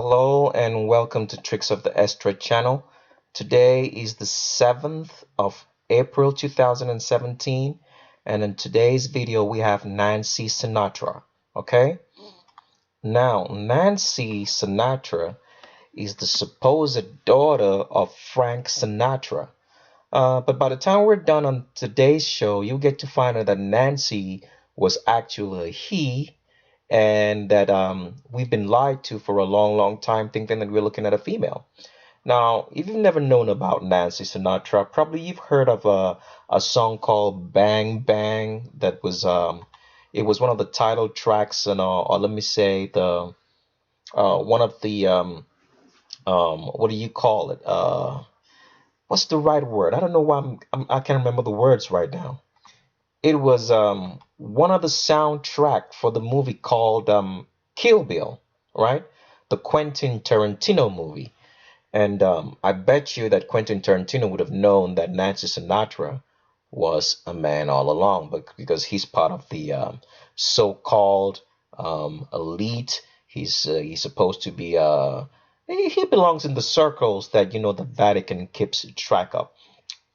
Hello and welcome to Tricks of the Estra channel. Today is the 7th of April 2017, and in today's video we have Nancy Sinatra. Okay? Now, Nancy Sinatra is the supposed daughter of Frank Sinatra. But by the time we're done on today's show, you'll get to find out that Nancy was actually a he, and that we've been lied to for a long, long time, thinking that we're looking at a female. Now, if you've never known about Nancy Sinatra, probably you've heard of a song called "Bang Bang" that was it was one of the title tracks, and or let me say the one of the what do you call it? What's the right word? I don't know why I can't remember the words right now. It was one of the soundtrack for the movie called Kill Bill, right? The Quentin Tarantino movie. And I bet you that Quentin Tarantino would have known that Nancy Sinatra was a man all along, but because he's part of the so-called elite, he's supposed to be he belongs in the circles that the Vatican keeps track of.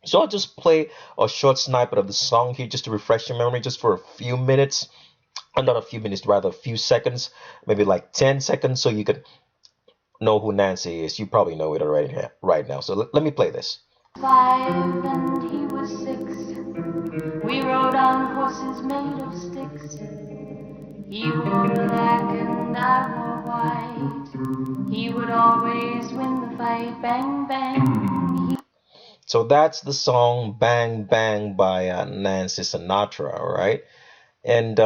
So I'll just play a short snippet of the song here just to refresh your memory just for a few minutes. Not a few minutes, rather a few seconds, maybe like 10 seconds, so you can know who Nancy is. You probably know it already right now. So let me play this. 5 and he was 6. We rode on horses made of sticks. He wore black and I wore white. He would always win the fight. Bang, bang. So that's the song "Bang Bang" by Nancy Sinatra, all right? And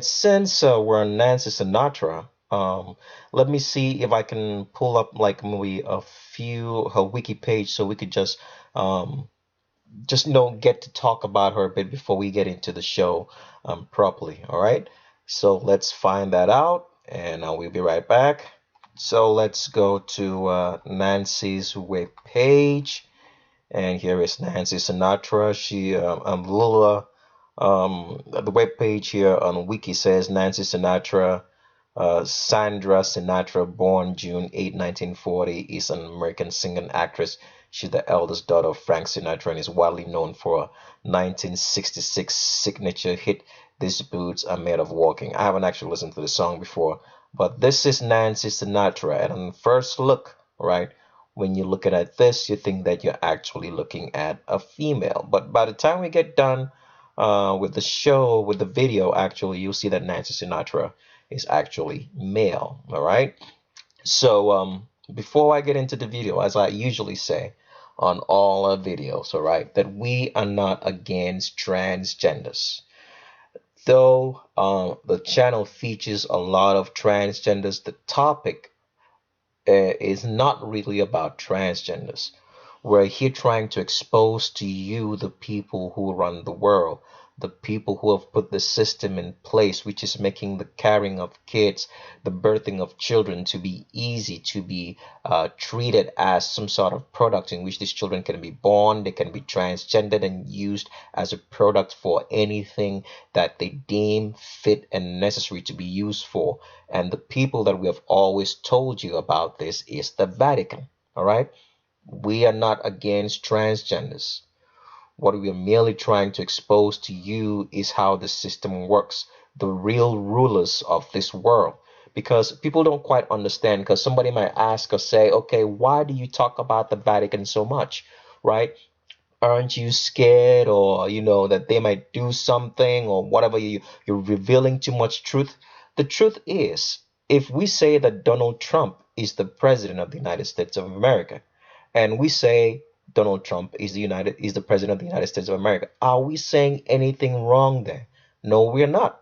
since we're on Nancy Sinatra, let me see if I can pull up like maybe a few her wiki page so we could just get to talk about her a bit before we get into the show properly. All right, so let's find that out, and we'll be right back. So let's go to Nancy's web page, and here is Nancy Sinatra. She Lula the web page here on wiki says Nancy Sinatra, Sandra Sinatra, born June 8, 1940, is an American singer and actress. She's the eldest daughter of Frank Sinatra and is widely known for a 1966 signature hit, "These Boots Are Made of Walking." I haven't actually listened to the song before, but this is Nancy Sinatra. And on first look, right, when you're looking at this, you think that you're actually looking at a female. But by the time we get done with the show, with the video, actually, you'll see that Nancy Sinatra is actually male. All right. So before I get into the video, as I usually say on all our videos, all right, that we are not against transgenders. Though the channel features a lot of transgenders, the topic is not really about transgenders. We're here trying to expose to you the people who run the world, the people who have put the system in place, which is making the carrying of kids, the birthing of children to be easy, to be treated as some sort of product in which these children can be born, they can be transgendered and used as a product for anything that they deem fit and necessary to be used for. And the people that we have always told you about this is the Vatican. All right. We are not against transgenders. What we are merely trying to expose to you is how the system works, the real rulers of this world. Because people don't quite understand, because somebody might ask or say, okay, why do you talk about the Vatican so much, right? Aren't you scared, or that they might do something, or whatever, you're revealing too much truth? The truth is, if we say that Donald Trump is the president of the United States of America, and we say Donald Trump is the president of the United States of America, are we saying anything wrong there? No, we're not.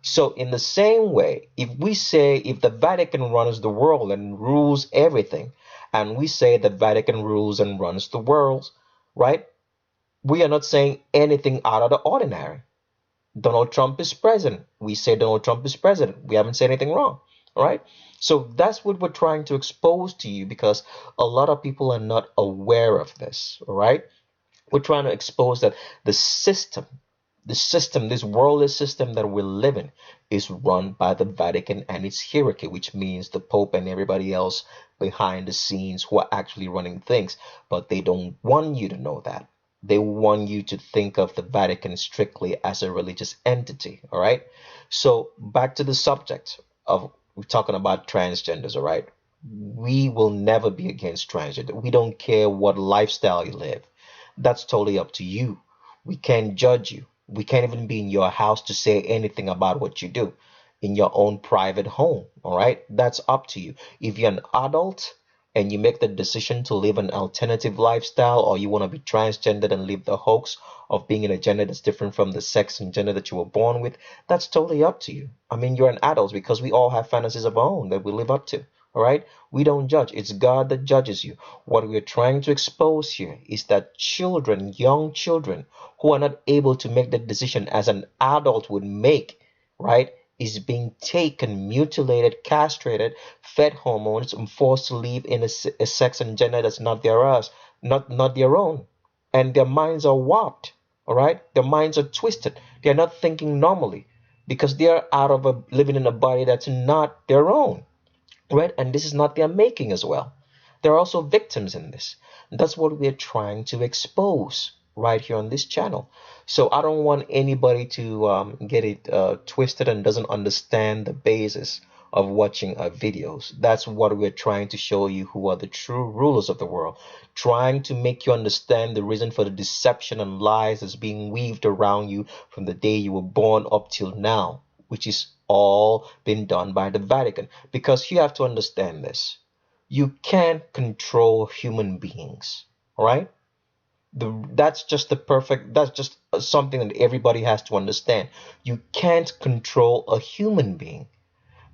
So in the same way, if the Vatican runs the world and rules everything, and we say the Vatican rules and runs the world, right? We are not saying anything out of the ordinary. Donald Trump is president. We say Donald Trump is president. We haven't said anything wrong. All right. So that's what we're trying to expose to you, because a lot of people are not aware of this. All right. We're trying to expose that the system, The system, this worldly system that we live in, is run by the Vatican and its hierarchy, which means the Pope and everybody else behind the scenes who are actually running things. But they don't want you to know that. They want you to think of the Vatican strictly as a religious entity. All right. So back to the subject of we're talking about transgenders. All right. We will never be against transgender. We don't care what lifestyle you live. That's totally up to you. We can't judge you. We can't even be in your house to say anything about what you do in your own private home. All right. That's up to you. If you're an adult and you make the decision to live an alternative lifestyle, or you want to be transgendered and live the hoax of being in a gender that's different from the sex and gender that you were born with, that's totally up to you. I mean, you're an adult because we all have fantasies of our own that we live up to. All right. We don't judge. It's God that judges you. What we're trying to expose here is that children, young children who are not able to make the decision as an adult would make, right, is being taken, mutilated, castrated, fed hormones, and forced to live in a sex and gender that's not theirs, not their own. And their minds are warped. All right. Their minds are twisted. They're not thinking normally because they're out of living in a body that's not their own, right? And this is not their making as well. There are also victims in this. That's what we're trying to expose right here on this channel. So I don't want anybody to get it twisted and doesn't understand the basis of watching our videos. That's what we're trying to show you, who are the true rulers of the world, trying to make you understand the reason for the deception and lies that's being weaved around you from the day you were born up till now, which is all been done by the Vatican. Because you have to understand this. You can't control human beings, all right? That's just something that everybody has to understand. You can't control a human being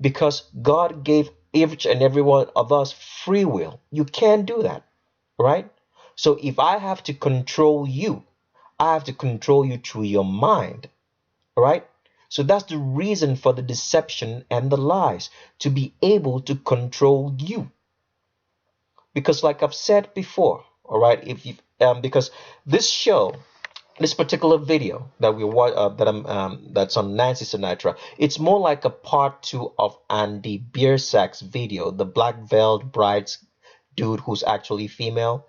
because God gave each and every one of us free will. You can't do that, right? So if I have to control you, I have to control you through your mind, right? So that's the reason for the deception and the lies, to be able to control you. Because like I've said before, all right, if you because this show, this particular video that we watch that's on Nancy Sinatra, it's more like a part two of Andy Biersack's video, the black veiled bride's dude who's actually female.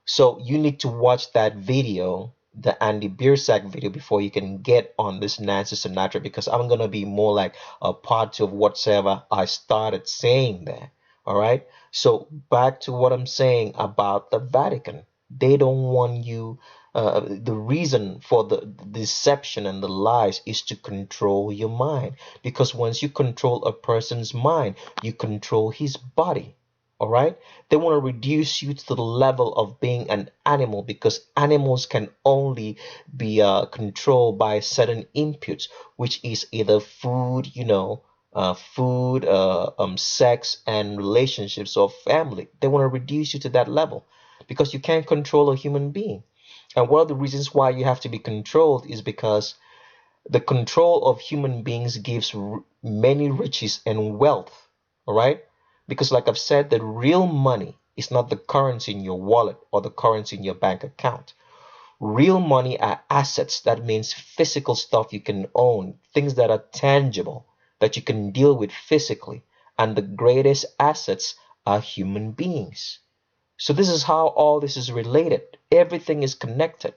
So you need to watch that video, the Andy Biersack video, before you can get on this Nancy Sinatra, because I'm gonna be more like a part two of whatsoever I started saying there. All right. So back to what I'm saying about the Vatican. They don't want you. The reason for the deception and the lies is to control your mind. Because once you control a person's mind, you control his body. All right. They want to reduce you to the level of being an animal, because animals can only be controlled by certain inputs, which is either food, food, sex, and relationships or family. They want to reduce you to that level because you can't control a human being. And one of the reasons why you have to be controlled is because the control of human beings gives many riches and wealth. All right. Because like I've said, the real money is not the currency in your wallet or the currency in your bank account. Real money are assets. That means physical stuff you can own, things that are tangible, that you can deal with physically. And the greatest assets are human beings. So this is how all this is related. Everything is connected.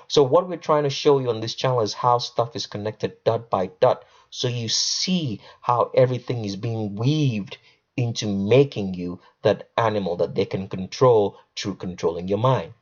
So what we're trying to show you on this channel is how stuff is connected dot by dot. So you see how everything is being weaved into making you that animal that they can control through controlling your mind.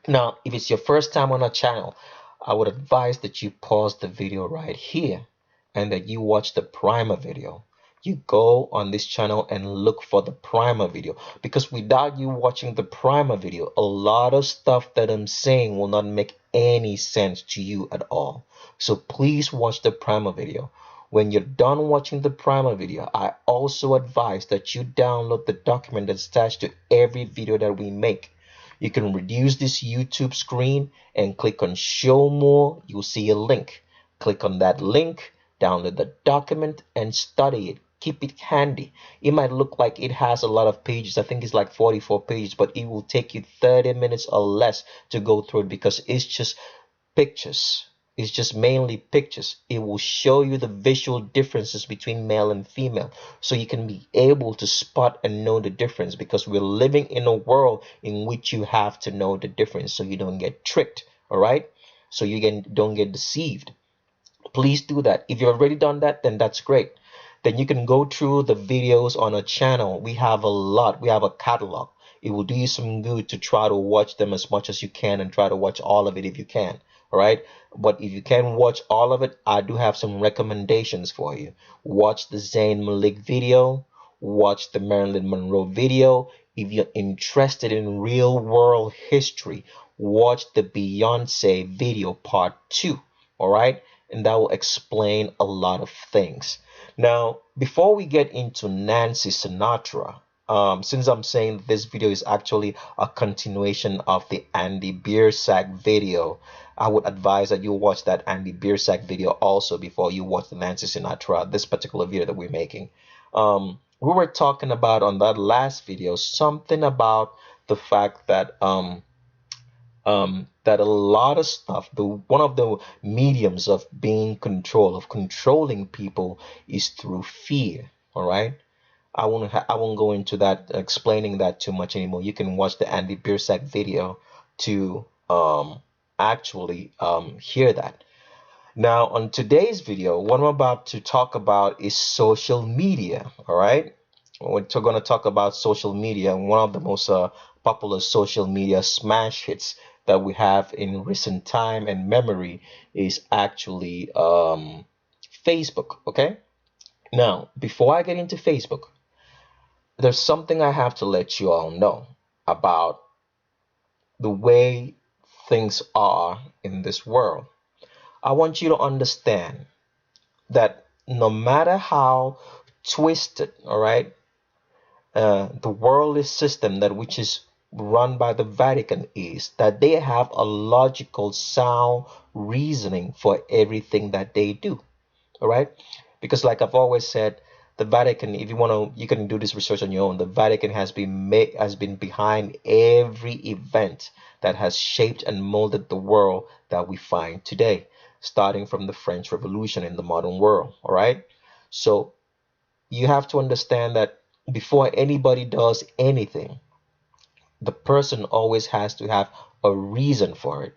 Now, if it's your first time on our channel, I would advise that you pause the video right here and that you watch the primer video. You go on this channel and look for the primer video, because without you watching the primer video, a lot of stuff that I'm saying will not make any sense to you at all. So please watch the primer video. When you're done watching the primer video, I also advise that you download the document that's attached to every video that we make. You can reduce this YouTube screen and click on show more. You'll see a link. Click on that link, download the document, and study it. Keep it handy. It might look like it has a lot of pages. I think it's like 44 pages, but it will take you 30 minutes or less to go through it, because it's just pictures. It's just mainly pictures. It will show you the visual differences between male and female, so you can be able to spot and know the difference, because we're living in a world in which you have to know the difference so you don't get tricked. All right, so you don't get deceived. Please do that. If you've already done that, then that's great. Then you can go through the videos on our channel. We have a lot. We have a catalog. It will do you some good to try to watch them as much as you can, and try to watch all of it if you can. All right. But if you can't watch all of it, I do have some recommendations for you. Watch the Zayn Malik video. Watch the Marilyn Monroe video. If you're interested in real world history, watch the Beyonce video part 2. All right, and that will explain a lot of things. Now, before we get into Nancy Sinatra, since I'm saying this video is actually a continuation of the Andy Biersack video, I would advise that you watch that Andy Biersack video also before you watch the Nancy Sinatra, this particular video that we're making. We were talking about on that last video something about the fact that that a lot of stuff, one of the mediums of being control, of controlling people, is through fear. All right, I won't go into that, explaining that too much anymore. You can watch the Andy Biersack video to actually hear that. Now, on today's video, what I'm about to talk about is social media. All right, we're going to talk about social media, one of the most popular social media smash hits that we have in recent time and memory is actually Facebook. Okay, now before I get into Facebook, there's something I have to let you all know about the way things are in this world. I want you to understand that no matter how twisted, all right, the worldly system that which is run by the Vatican is, that they have a logical, sound reasoning for everything that they do. All right, because like I've always said, the Vatican, if you want to, you can do this research on your own. The Vatican has been behind every event that has shaped and molded the world that we find today, starting from the French Revolution in the modern world. All right, so you have to understand that before anybody does anything, the person always has to have a reason for it.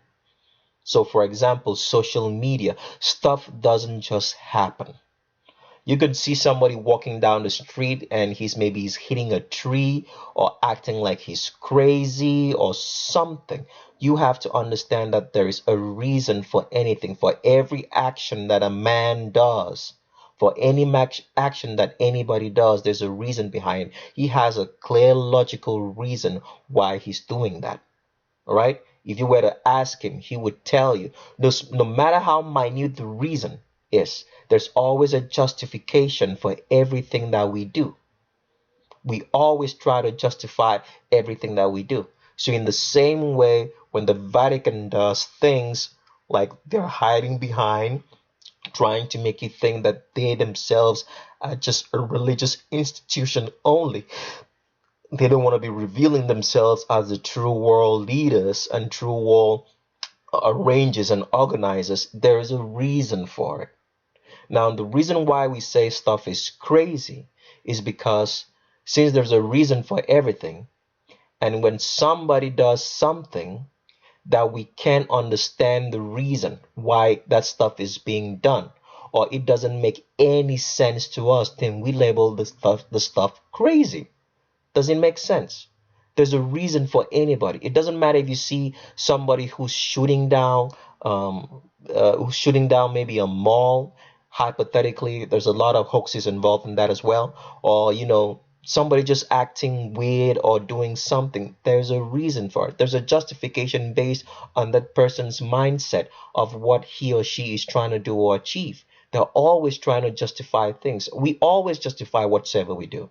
So, for example, social media, stuff doesn't just happen. You could see somebody walking down the street and he's hitting a tree or acting like he's crazy or something. You have to understand that there is a reason for anything, for every action that a man does. For any action that anybody does, there's a reason behind it. He has a clear logical reason why he's doing that. All right? If you were to ask him, he would tell you. No matter how minute the reason is, there's always a justification for everything that we do. We always try to justify everything that we do. So in the same way, when the Vatican does things like they're hiding behind, trying to make you think that they themselves are just a religious institution only, they don't want to be revealing themselves as the true world leaders and true world arrangers and organizers. There is a reason for it. Now, the reason why we say stuff is crazy is because since there's a reason for everything, and when somebody does something that we can't understand the reason why that stuff is being done, or it doesn't make any sense to us, then we label the stuff crazy. Does it make sense? There's a reason for anybody. It doesn't matter if you see somebody who's shooting down maybe a mall. Hypothetically, there's a lot of hoaxes involved in that as well. Or somebody just acting weird or doing something. There's a reason for it. There's a justification based on that person's mindset of what he or she is trying to do or achieve. They're always trying to justify things. We always justify whatsoever we do.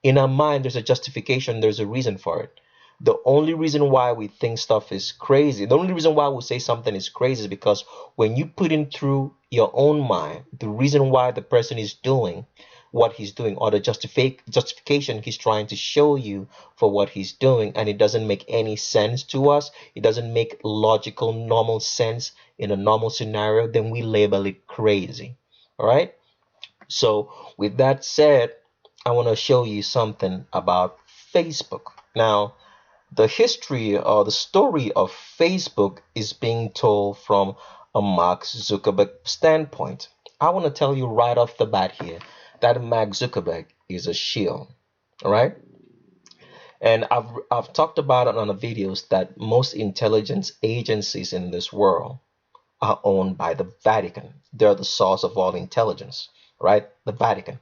In our mind, there's a justification, there's a reason for it. The only reason why we think stuff is crazy, the only reason why we say something is crazy is because when you put in through your own mind the reason why the person is doing what he's doing, or the justification he's trying to show you for what he's doing, and it doesn't make any sense to us, it doesn't make logical, normal sense in a normal scenario, then we label it crazy. All right. So with that said, I want to show you something about Facebook. Now, the history or the story of Facebook is being told from a Mark Zuckerberg standpoint. I want to tell you right off the bat here that Mark Zuckerberg is a shill. All right. And I've talked about it on the videos that most intelligence agencies in this world are owned by the Vatican. They're the source of all intelligence, right? The Vatican.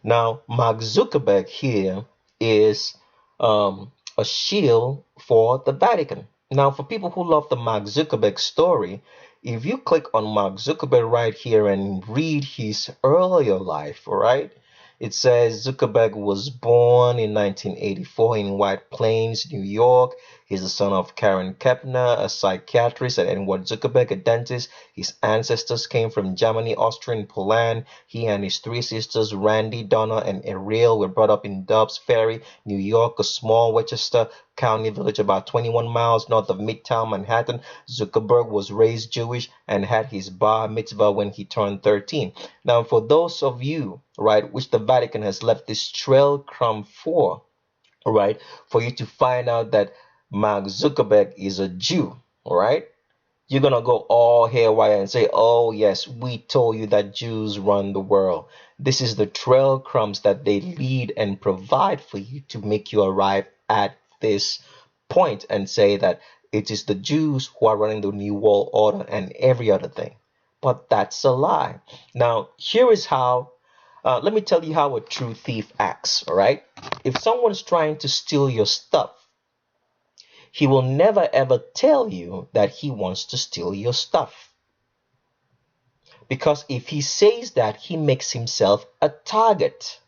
Now, Mark Zuckerberg here is a shield for the Vatican. Now, for people who love the Mark Zuckerberg story, if you click on Mark Zuckerberg right here and read his earlier life, all right? It says Zuckerberg was born in 1984 in White Plains, New York. He's the son of Karen Kepner, a psychiatrist, and Edward Zuckerberg, a dentist. His ancestors came from Germany, Austria, and Poland. He and his three sisters, Randy, Donna, and Ariel, were brought up in Dobbs Ferry, New York, a small Westchester County village about 21 miles north of Midtown Manhattan. Zuckerberg was raised Jewish and had his bar mitzvah when he turned 13. Now, for those of you, right, which the Vatican has left this trail crumb for, right, for you to find out that Mark Zuckerberg is a Jew, right? You're gonna go all haywire and say, oh yes, we told you that Jews run the world. This is the trail crumbs that they lead and provide for you to make you arrive at this point and say that it is the Jews who are running the New World Order and every other thing. But that's a lie. Now, here is how, let me tell you how a true thief acts, all right? If someone's trying to steal your stuff, he will never ever tell you that he wants to steal your stuff. Because if he says that, he makes himself a target.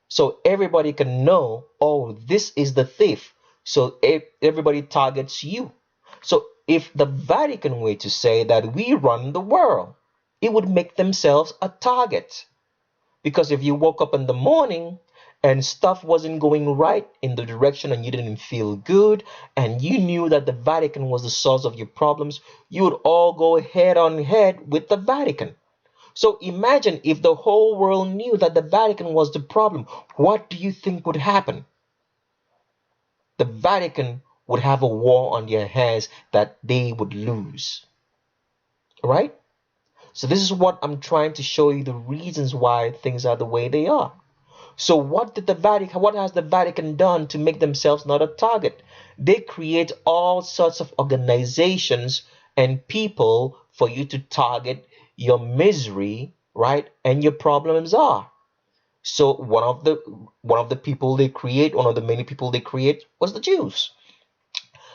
So everybody can know, oh, this is the thief. So everybody targets you. So if the Vatican were to say that we run the world, it would make themselves a target. Because if you woke up in the morning and stuff wasn't going right in the direction and you didn't feel good and you knew that the Vatican was the source of your problems, you would all go head on head with the Vatican. So imagine if the whole world knew that the Vatican was the problem, what do you think would happen? The Vatican would have a war on their hands that they would lose. Right? So this is what I'm trying to show you, the reasons why things are the way they are. So what has the Vatican done to make themselves not a target? They create all sorts of organizations and people for you to target your misery, right? And your problems are. So one of the people they create, one of the many people they create was the Jews.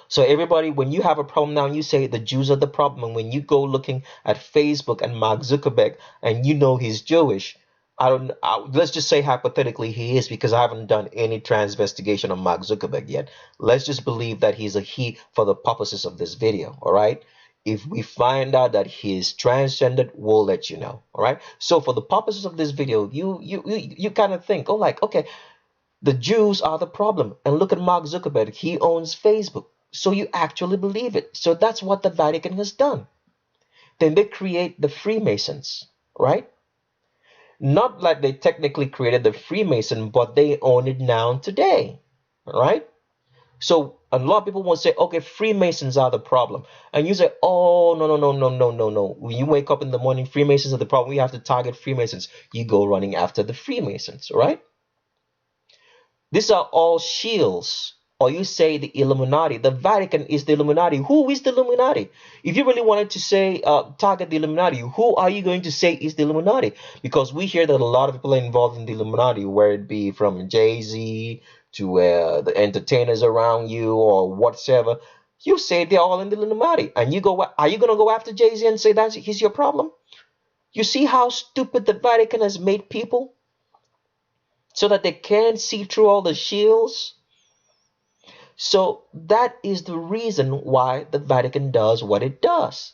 So everybody, when you have a problem now, you say the Jews are the problem. And when you go looking at Facebook and Mark Zuckerberg and you know he's Jewish, let's just say hypothetically he is, because I haven't done any investigation on Mark Zuckerberg yet. Let's just believe that he's a he for the purposes of this video. All right. If we find out that he's transgendered, we'll let you know. All right. So for the purposes of this video, you kind of think, oh, like, okay, the Jews are the problem. And look at Mark Zuckerberg. He owns Facebook. So you actually believe it. So that's what the Vatican has done. Then they create the Freemasons, right? Not like they technically created the Freemason, but they own it now today, right? So a lot of people will say, okay, Freemasons are the problem. And you say, oh, no, no, no, no, no, no, no. When you wake up in the morning, Freemasons are the problem. We have to target Freemasons. You go running after the Freemasons, right? These are all shields. Or you say the Illuminati. The Vatican is the Illuminati. Who is the Illuminati? If you really wanted to say target the Illuminati, who are you going to say is the Illuminati? Because we hear that a lot of people are involved in the Illuminati, whether it be from Jay-Z to the entertainers around you or whatever. You say they're all in the Illuminati. And you go, are you going to go after Jay-Z and say that he's your problem? You see how stupid the Vatican has made people? So that they can't see through all the shields? So that is the reason why the Vatican does what it does.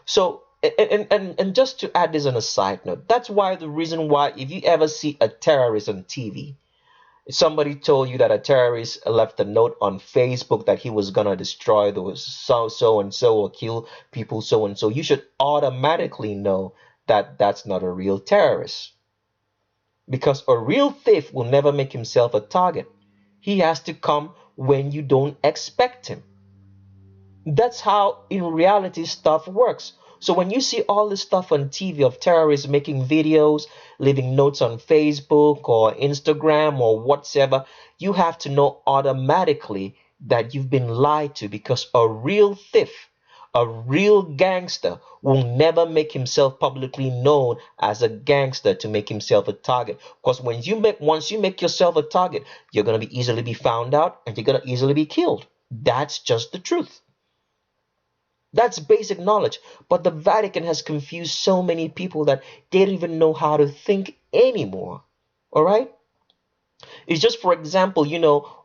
So And just to add this on a side note, that's why the reason why if you ever see a terrorist on TV, somebody told you that a terrorist left a note on Facebook that he was gonna destroy those so and so or kill people so and so, you should automatically know that that's not a real terrorist. Because a real thief will never make himself a target. He has to come when you don't expect him. That's how in reality stuff works. So when you see all this stuff on TV of terrorists making videos, leaving notes on Facebook or Instagram or whatever, you have to know automatically that you've been lied to, because a real thief, a real gangster will never make himself publicly known as a gangster to make himself a target. Because once you make yourself a target, you're gonna be easily be found out and you're gonna easily be killed. That's just the truth. That's basic knowledge. But the Vatican has confused so many people that they don't even know how to think anymore. All right? It's just, for example,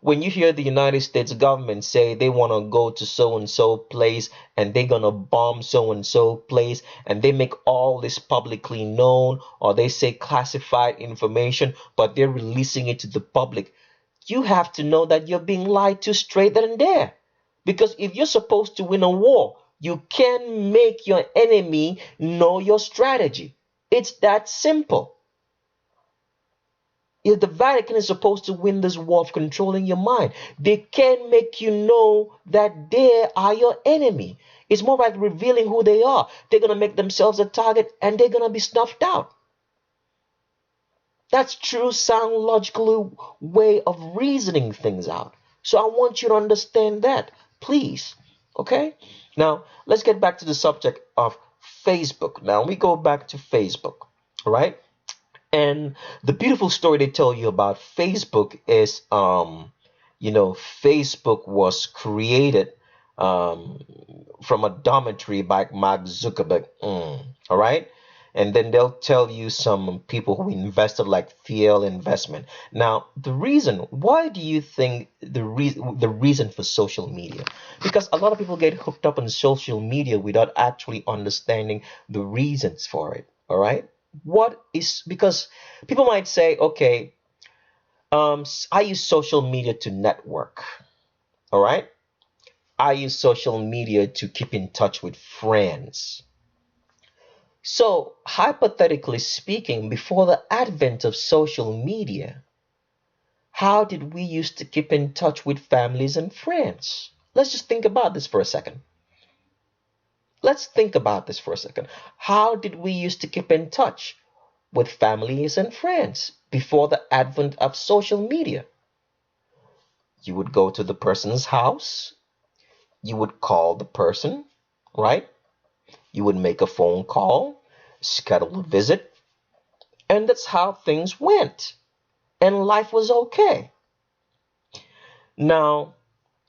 when you hear the United States government say they want to go to so and so place and they're going to bomb so and so place, and they make all this publicly known, or they say classified information, but they're releasing it to the public, you have to know that you're being lied to straight then and there. Because if you're supposed to win a war, you can make your enemy know your strategy. It's that simple. If the Vatican is supposed to win this war of controlling your mind, they can make you know that they are your enemy. It's more like revealing who they are. They're going to make themselves a target and they're going to be snuffed out. That's true, sound, logical way of reasoning things out. So I want you to understand that, please. Okay? Now, let's get back to the subject of Facebook. Now, we go back to Facebook, all right? And the beautiful story they tell you about Facebook is, Facebook was created um, from a dormitory by Mark Zuckerberg. All right. And then they'll tell you some people who invested like failed investment. Now, the reason, why do you think the reason for social media? Because a lot of people get hooked up on social media without actually understanding the reasons for it. All right. What is, because people might say, okay, I use social media to network. All right. I use social media to keep in touch with friends. So, hypothetically speaking, before the advent of social media, how did we used to keep in touch with families and friends? Let's just think about this for a second. Let's think about this for a second. How did we used to keep in touch with families and friends before the advent of social media? You would go to the person's house, you would call the person, right? You would make a phone call, schedule a visit, and that's how things went. And life was okay. Now,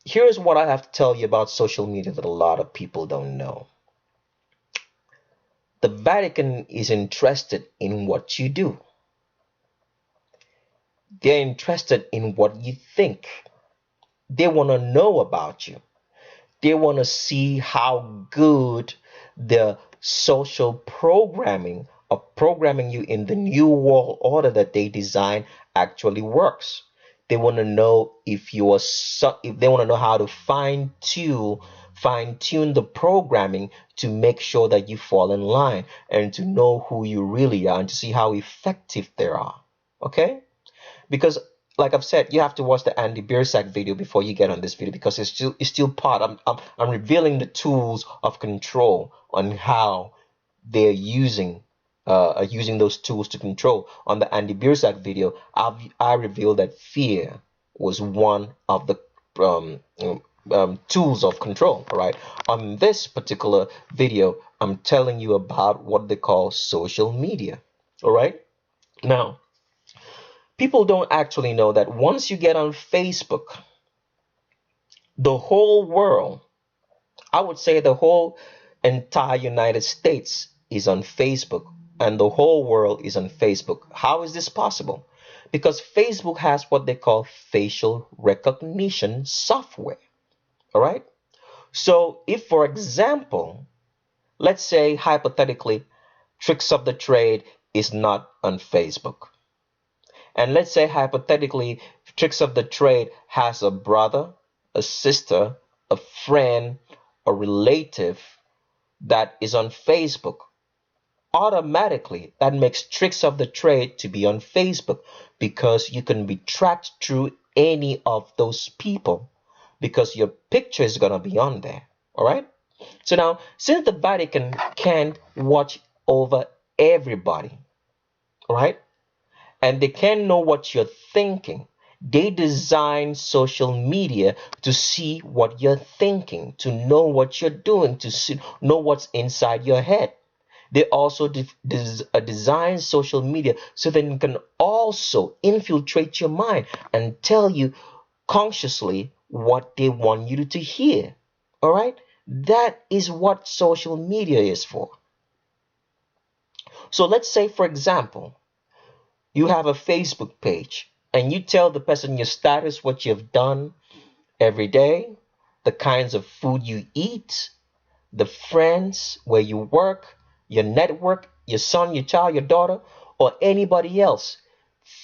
here's what I have to tell you about social media that a lot of people don't know. The Vatican is interested in what you do. They're interested in what you think. They want to know about you. They want to see how good the social programming of programming you in the new world order that they design actually works. They want to know if they want to know how to fine tune the programming to make sure that you fall in line, and to know who you really are and to see how effective they are. Okay? Because like I've said, you have to watch the Andy Biersack video before you get on this video, because it's still part. I'm revealing the tools of control on how they're using those tools to control. On the Andy Biersack video, I revealed that fear was one of the tools of control. All right. On this particular video, I'm telling you about what they call social media. All right. Now, people don't actually know that once you get on Facebook, the whole world, I would say the whole entire United States is on Facebook, and the whole world is on Facebook. How is this possible? Because Facebook has what they call facial recognition software. All right. So if, for example, Let's say hypothetically, Tricks of the Trade is not on Facebook. And let's say hypothetically, Tricks of the Trade has a brother, a sister, a friend, a relative that is on Facebook. Automatically, that makes Tricks of the Trade to be on Facebook because you can be tracked through any of those people because your picture is going to be on there. All right. So now, since the Vatican can't watch over everybody, all right, and they can't know what you're thinking, they design social media to see what you're thinking, to know what you're doing, to know what's inside your head. They also design social media so that it can also infiltrate your mind and tell you consciously what they want you to hear. All right? That is what social media is for. So let's say, for example, you have a Facebook page and you tell the person your status, what you've done every day, the kinds of food you eat, the friends, where you work, your network, your son, your child, your daughter, or anybody else.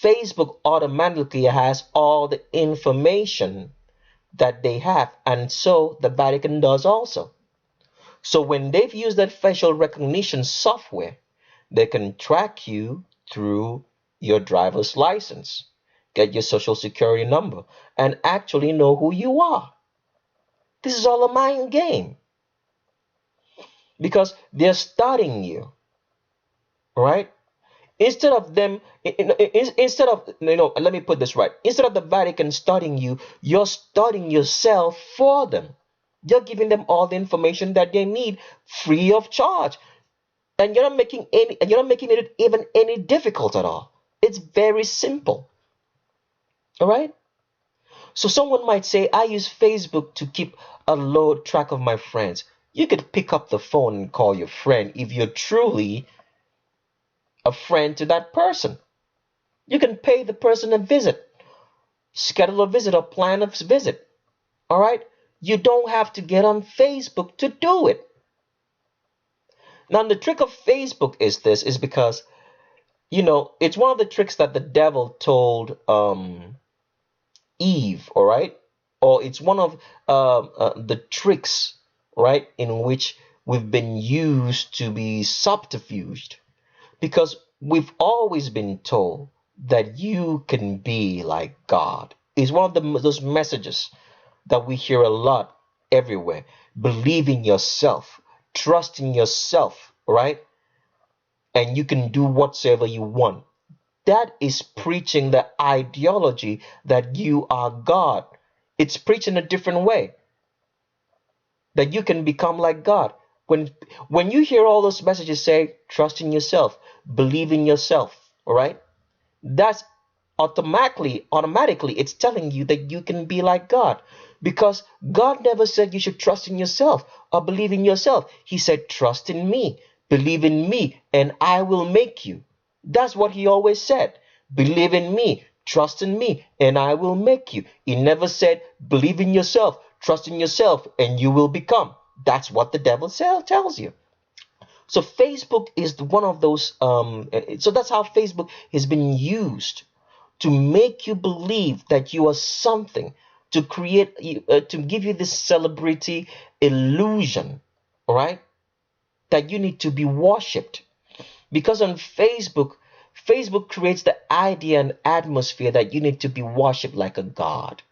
Facebook automatically has all the information that they have, and so the Vatican does also. So when they've used that facial recognition software, they can track you through your driver's license, get your social security number, and actually know who you are. This is all a mind game because they're studying you, right? Instead of them, instead of, let me put this right. Instead of the Vatican studying you, you're studying yourself for them. You're giving them all the information that they need free of charge. And you're not making it even any difficult at all. It's very simple. All right? So someone might say, I use Facebook to keep a low track of my friends. You could pick up the phone and call your friend if you're truly a friend to that person. You can pay the person a visit, schedule a visit, or plan a visit. All right? You don't have to get on Facebook to do it. Now, the trick of Facebook is because, it's one of the tricks that the devil told Eve, all right? Or it's one of the tricks, right, in which we've been used to be subterfuged. Because we've always been told that you can be like God. It's one of those messages that we hear a lot everywhere. Believe in yourself, trust in yourself, right? And you can do whatsoever you want. That is preaching the ideology that you are God. It's preaching a different way that you can become like God. When when you hear all those messages say trust in yourself, believe in yourself, all right? That's automatically it's telling you that you can be like God because God never said you should trust in yourself or believe in yourself. He said trust in me, believe in me, and I will make you. That's what he always said. Believe in me, trust in me, and I will make you. He never said believe in yourself, trust in yourself, and you will become. That's what the devil tells you. So Facebook is one of those. So that's how Facebook has been used to make you believe that you are something, to to give you this celebrity illusion, all right? That you need to be worshipped. Because on Facebook creates the idea and atmosphere that you need to be worshipped like a god.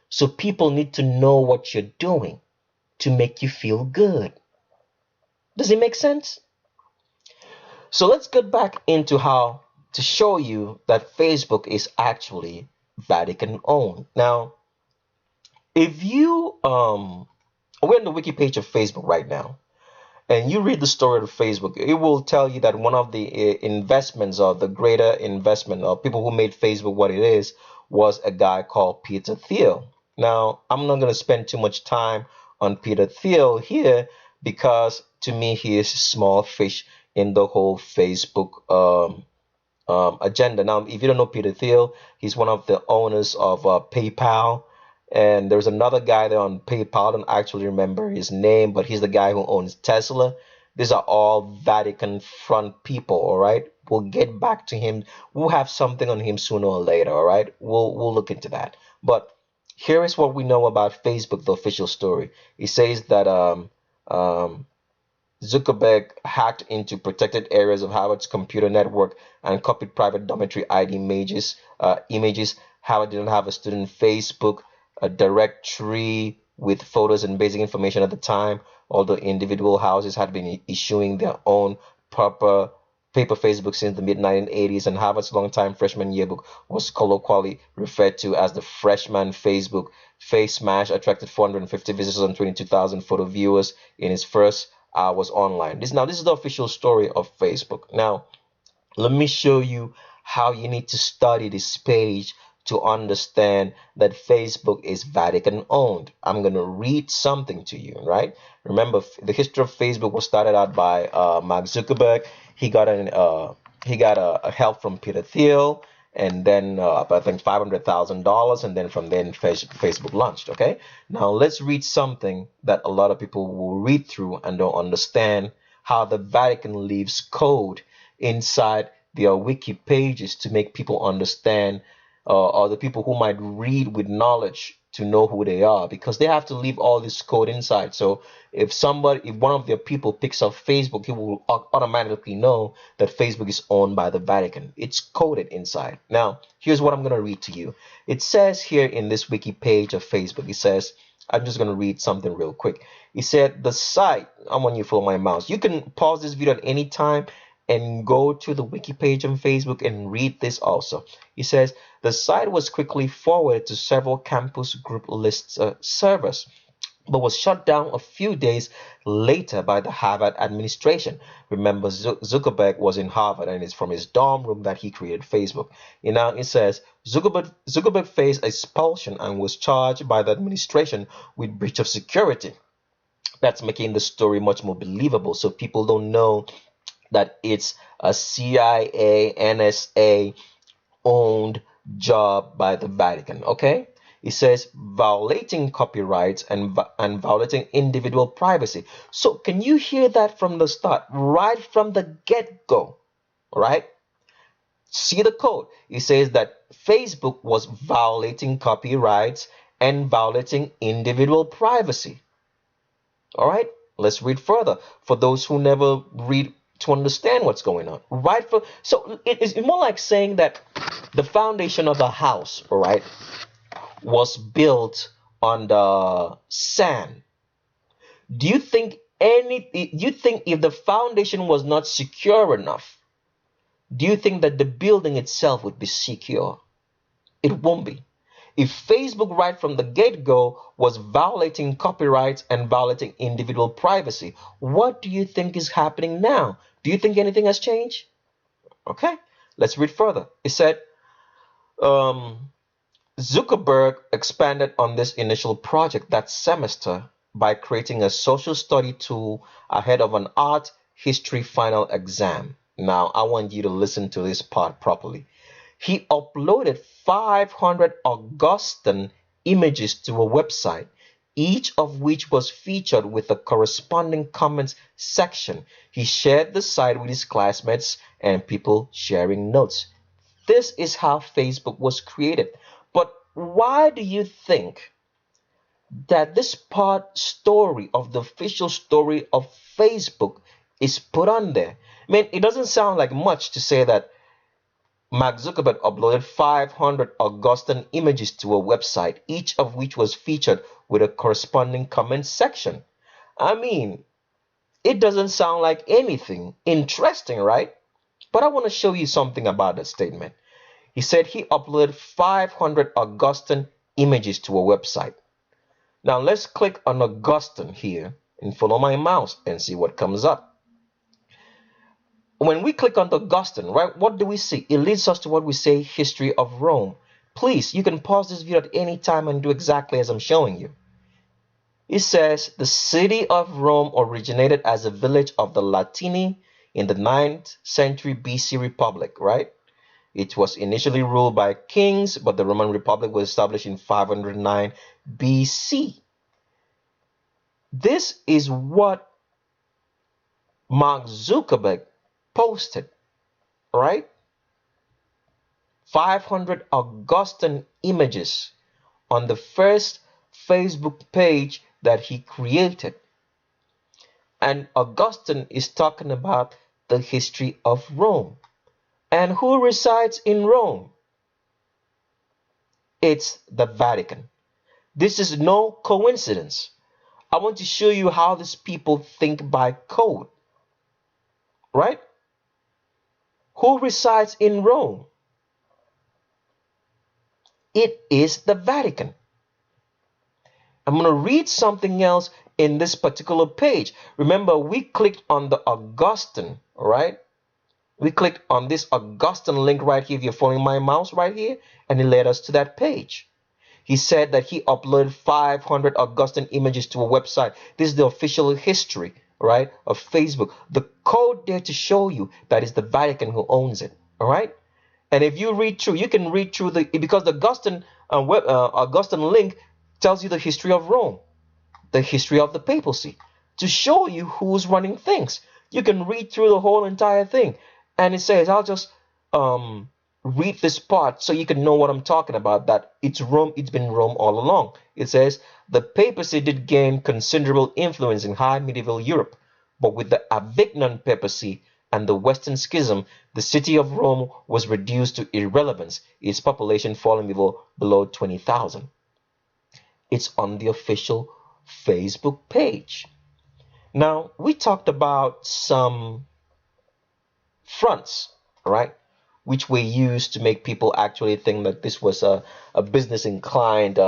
So people need to know what you're doing to make you feel good. Does it make sense? So let's get back into how to show you that Facebook is actually Vatican owned. Now, if you we're on the wiki page of Facebook right now, and you read the story of Facebook, it will tell you that one of the investments or the greater investment of people who made Facebook what it is was a guy called Peter Thiel. Now, I'm not going to spend too much time on Peter Thiel here because to me he is a small fish in the whole Facebook agenda. Now, if you don't know Peter Thiel, he's one of the owners of PayPal. And there's another guy there on PayPal. I don't actually remember his name, but he's the guy who owns Tesla. These are all Vatican front people, all right? We'll get back to him. We'll have something on him sooner or later, all right? We'll look into that. But here is what we know about Facebook, the official story. It says that um, Zuckerberg hacked into protected areas of Harvard's computer network and copied private dormitory ID images. Harvard didn't have a student Facebook directory with photos and basic information at the time, although individual houses had been issuing their own proper paper Facebook since the mid 1980s, and Harvard's longtime freshman yearbook was colloquially referred to as the freshman Facebook. Face Smash attracted 450 visitors and 22,000 photo viewers in its first hours online. This is the official story of Facebook. Now, let me show you how you need to study this page to understand that Facebook is Vatican owned. I'm going to read something to you, right? Remember, the history of Facebook was started out by Mark Zuckerberg. He got a help from Peter Thiel, and then I think $500,000, and then from then Facebook launched. Okay, now let's read something that a lot of people will read through and don't understand how the Vatican leaves code inside their wiki pages to make people understand, or the people who might read with knowledge to know who they are, because they have to leave all this code inside. So if one of their people picks up Facebook, he will automatically know that Facebook is owned by the Vatican. It's coded inside. Now, here's what I'm going to read to you. It says here in this wiki page of Facebook, it says, I'm just going to read something real quick. It said the site, I want you to follow my mouse. You can pause this video at any time and go to the wiki page on Facebook and read this also. It says the site was quickly forwarded to several campus group lists servers, but was shut down a few days later by the Harvard administration. Remember, Zuckerberg was in Harvard, and it's from his dorm room that he created Facebook. And now it says Zuckerberg faced expulsion and was charged by the administration with breach of security. That's making the story much more believable, so people don't know that it's a CIA, NSA owned job by the Vatican. Okay, it says violating copyrights and violating individual privacy. So can you hear that from the start, right from the get-go? All right, see the code. It says that Facebook was violating copyrights and violating individual privacy. All right, let's read further for those who never read to understand what's going on. Right? So it's more like saying that the foundation of a house, all right, was built on the sand. Do you think if the foundation was not secure enough, do you think that the building itself would be secure? It won't be. If Facebook right from the get-go was violating copyrights and violating individual privacy, what do you think is happening now? Do you think anything has changed? Okay, let's read further. It said, Zuckerberg expanded on this initial project that semester by creating a social study tool ahead of an art history final exam. Now, I want you to listen to this part properly. He uploaded 500 Augustan images to a website, each of which was featured with a corresponding comments section. He shared the site with his classmates and people sharing notes. This is how Facebook was created. But why do you think that this part story of the official story of Facebook is put on there? I mean, it doesn't sound like much to say that Mark Zuckerberg uploaded 500 Augustan images to a website, each of which was featured with a corresponding comment section. I mean, it doesn't sound like anything interesting, right? But I want to show you something about that statement. He said he uploaded 500 Augustan images to a website. Now let's click on Augustan here and follow my mouse and see what comes up. When we click on the Augustine, right, what do we see? It leads us to what we say, history of Rome. Please, you can pause this video at any time and do exactly as I'm showing you. It says the city of Rome originated as a village of the Latini in the 9th century BC Republic, right? It was initially ruled by kings, but the Roman Republic was established in 509 BC. This is what Mark Zuckerberg posted, right, 500 Augustine images on the first Facebook page that he created. And Augustine is talking about the history of Rome. And who resides in Rome? It's the Vatican. This is no coincidence. I want to show you how these people think by code, right? Who resides in Rome? It is the Vatican. I'm going to read something else in this particular page. Remember, we clicked on the Augustine, right? We clicked on this Augustine link right here, if you're following my mouse right here, and it led us to that page. He said that he uploaded 500 Augustine images to a website. This is the official history, right, of Facebook. The code there to show you that is the Vatican who owns it, all right? And if you read through, you can read through because the Augustine link tells you the history of Rome, the history of the papacy, to show you who's running things. You can read through the whole entire thing. And it says, I'll just read this part so you can know what I'm talking about, that it's Rome, it's been Rome all along. It says, the papacy did gain considerable influence in high medieval Europe, but with the Avignon papacy and the Western Schism, the city of Rome was reduced to irrelevance, its population falling below 20,000. It's on the official Facebook page. Now, we talked about some fronts, right, which were used to make people actually think that this was a business inclined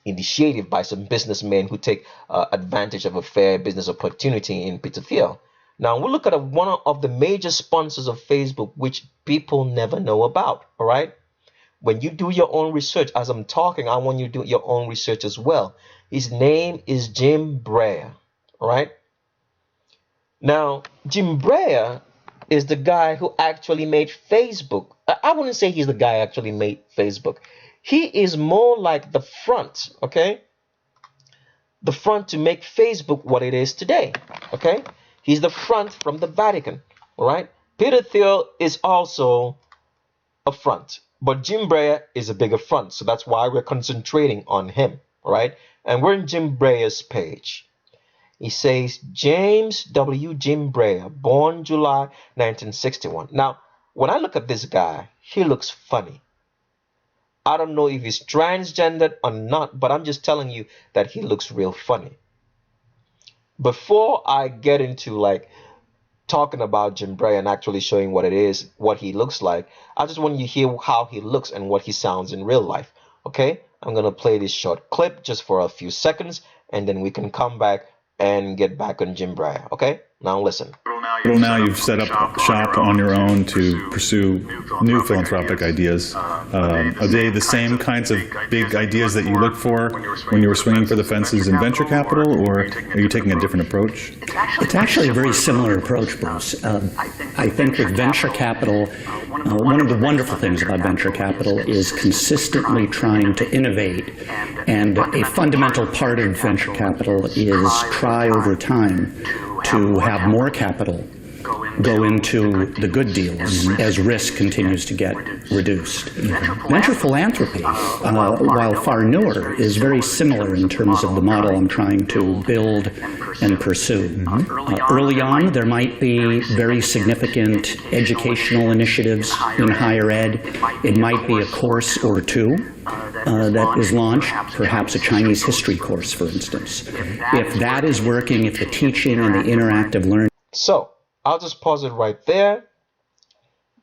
initiative by some businessmen who take advantage of a fair business opportunity in Peterfield. Now we'll look at one of the major sponsors of Facebook, which people never know about. All right, when you do your own research, as I'm talking, I want you to do your own research as well. His name is Jim Breyer. All right, now Jim Breyer is the guy who actually made Facebook. I wouldn't say he's the guy who actually made Facebook. He is more like the front, okay? The front to make Facebook what it is today, okay? He's the front from the Vatican, all right? Peter Thiel is also a front, but Jim Breyer is a bigger front, so that's why we're concentrating on him, all right? And we're in Jim Breyer's page. He says, James W. Jim Breyer, born July 1961. Now, when I look at this guy, he looks funny. I don't know if he's transgendered or not, but I'm just telling you that he looks real funny. Before I get into like talking about Jim Breyer and actually showing what it is, what he looks like, I just want you to hear how he looks and what he sounds in real life. Okay? I'm going to play this short clip just for a few seconds, and then we can come back and get back on Jim Breyer. Okay? Now listen. Well, now you've set up shop on your own to pursue new philanthropic ideas. Are they the same kinds of big ideas that you looked for when you were swinging for the fences in venture capital, or are you taking a different approach? It's actually a very similar approach, Bruce. I think with venture capital, one of the wonderful things about venture capital is consistently trying to innovate. And a fundamental part of venture capital is try over time to have more capital go into the good deals as risk continues to get reduced. Venture philanthropy, while far newer, is very similar in terms of the model I'm trying to build and pursue. Early on, there might be very significant educational initiatives in higher ed. It might be a course or two that is launched, perhaps a Chinese history course, for instance. If that is working, if the teaching and the interactive learning. So I'll just pause it right there,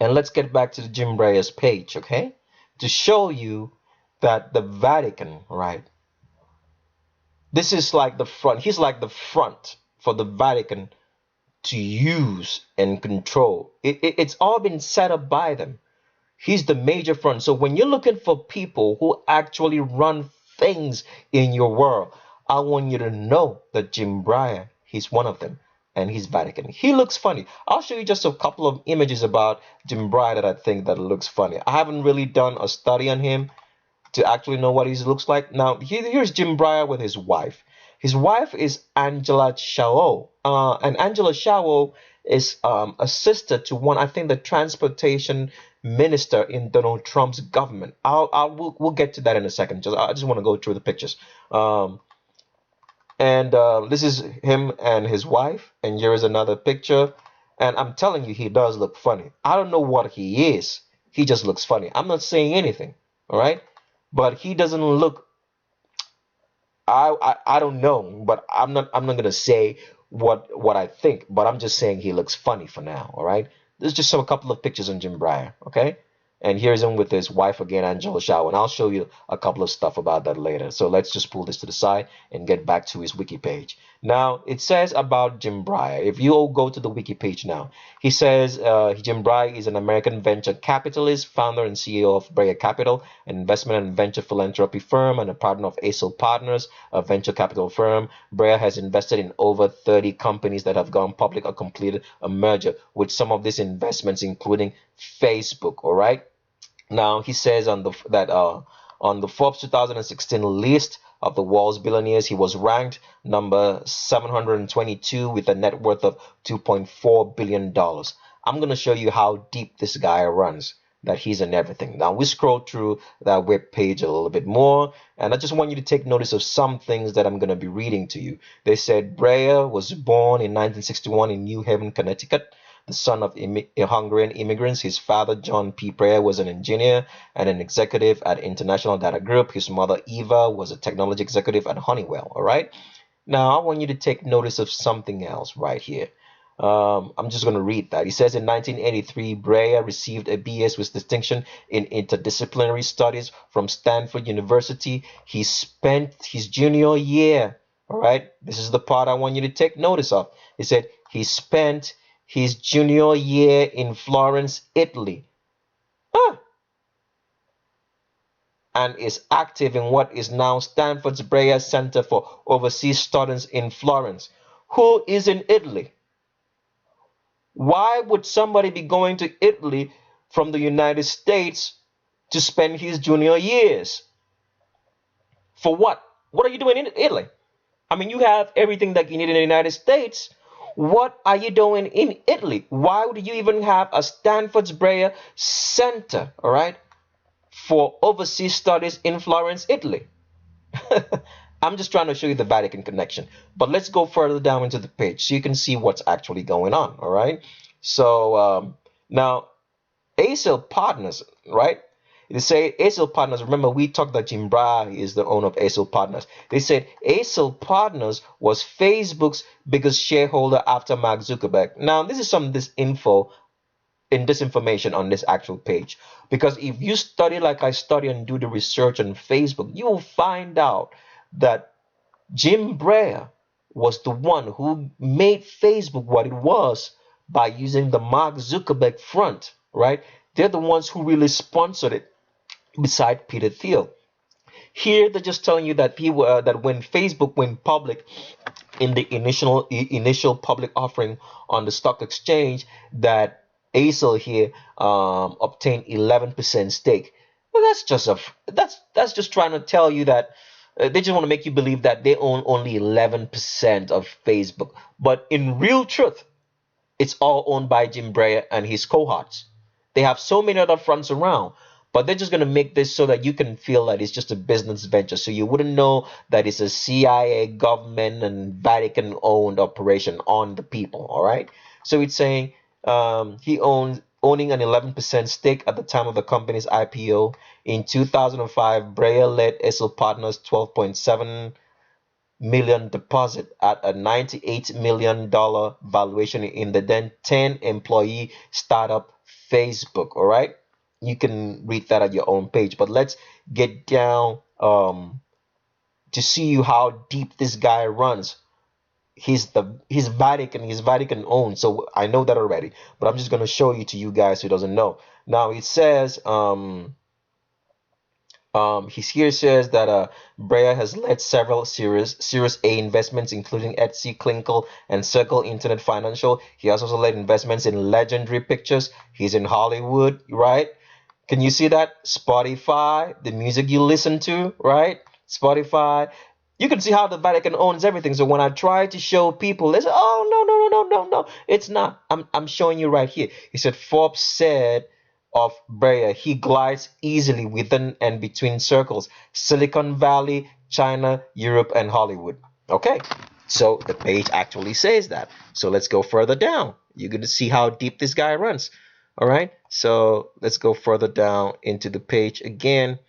and let's get back to the Jim Breyer's page, okay? To show you that the Vatican, right? This is like the front. He's like the front for the Vatican to use and control. It's all been set up by them. He's the major front. So when you're looking for people who actually run things in your world, I want you to know that Jim Breyer, he's one of them. And he's Vatican. He looks funny. I'll show you just a couple of images about Jim Breyer that I think that looks funny. I haven't really done a study on him to actually know what he looks like. Now, here's Jim Breyer with his wife. His wife is Angela Chao. And Angela Chao is a sister to one, I think, the transportation minister in Donald Trump's government. We'll get to that in a second. I just want to go through the pictures. And this is him and his wife, and here is another picture. And I'm telling you, he does look funny. I don't know what he is. He just looks funny. I'm not saying anything, all right? But he doesn't look. I don't know, but I'm not gonna say what I think. But I'm just saying he looks funny for now, all right? There's just a couple of pictures on Jim Breyer, okay? And here's him with his wife again, Angela Shaw, and I'll show you a couple of stuff about that later. So let's just pull this to the side and get back to his wiki page. Now, it says about Jim Breyer. If you all go to the wiki page now, he says Jim Breyer is an American venture capitalist, founder and CEO of Breyer Capital, an investment and venture philanthropy firm, and a partner of Acel Partners, a venture capital firm. Breyer has invested in over 30 companies that have gone public or completed a merger, with some of these investments including Facebook, all right? Now he says on the Forbes 2016 list of the world's billionaires, he was ranked number 722 with a net worth of $2.4 billion. I'm going to show you how deep this guy runs, that he's in everything. Now we scroll through that web page a little bit more, and I just want you to take notice of some things that I'm going to be reading to you. They said Breyer was born in 1961 in New Haven, Connecticut, the son of Hungarian immigrants. His father, John P. Breyer, was an engineer and an executive at International Data Group. His mother, Eva, was a technology executive at Honeywell. All right. Now, I want you to take notice of something else right here. I'm just going to read that. He says in 1983, Breyer received a BS with distinction in interdisciplinary studies from Stanford University. He spent his junior year. All right. This is the part I want you to take notice of. He said he spent his junior year in Florence, Italy, and is active in what is now Stanford's Breyer Center for Overseas Studies in Florence. Who is in Italy? Why would somebody be going to Italy from the United States to spend his junior years? For what? What are you doing in Italy? I mean, you have everything that you need in the United States. What are you doing in Italy? Why would you even have a Stanford's Breyer Center, all right, for overseas studies in Florence, Italy? I'm just trying to show you the Vatican connection. But let's go further down into the page so you can see what's actually going on, all right? So now, Acel Partners, right? They say Acel Partners. Remember, we talked that Jim Breyer is the owner of Acel Partners. They said Acel Partners was Facebook's biggest shareholder after Mark Zuckerberg. Now, this is some of this disinformation on this actual page. Because if you study like I study and do the research on Facebook, you will find out that Jim Breyer was the one who made Facebook what it was by using the Mark Zuckerberg front, right? They're the ones who really sponsored it, beside Peter Thiel. Here they're just telling you that that when Facebook went public in the initial public offering on the stock exchange, that Acel here obtained 11% stake. Well, that's just trying to tell you that they just want to make you believe that they own only 11% of Facebook. But in real truth, it's all owned by Jim Breyer and his cohorts. They have so many other fronts around, but they're just going to make this so that you can feel that it's just a business venture. So you wouldn't know that it's a CIA, government, and Vatican owned operation on the people. All right. So it's saying owning an 11% stake at the time of the company's IPO. In 2005, Breyer led Acel Partners' $12.7 million deposit at a $98 million valuation in the then 10-employee startup Facebook. All right. You can read that at your own page, but let's get down to see how deep this guy runs. He's Vatican owned, so I know that already, but I'm just going to show you to you guys who doesn't know. Now it says here says that Breyer has led several Series A investments, including Etsy, Clinkle, and Circle Internet Financial. He has also led investments in Legendary Pictures. He's in Hollywood, right? Can you see that? Spotify, the music you listen to, right? Spotify. You can see how the Vatican owns everything. So when I try to show people, they say, "Oh no, no, no, no, no, no, it's not." I'm showing you right here. He said Forbes said of Breyer, he glides easily within and between circles: Silicon Valley, China, Europe, and Hollywood. Okay, so the page actually says that. So let's go further down. You're going to see how deep this guy runs. All right, so let's go further down into the page again.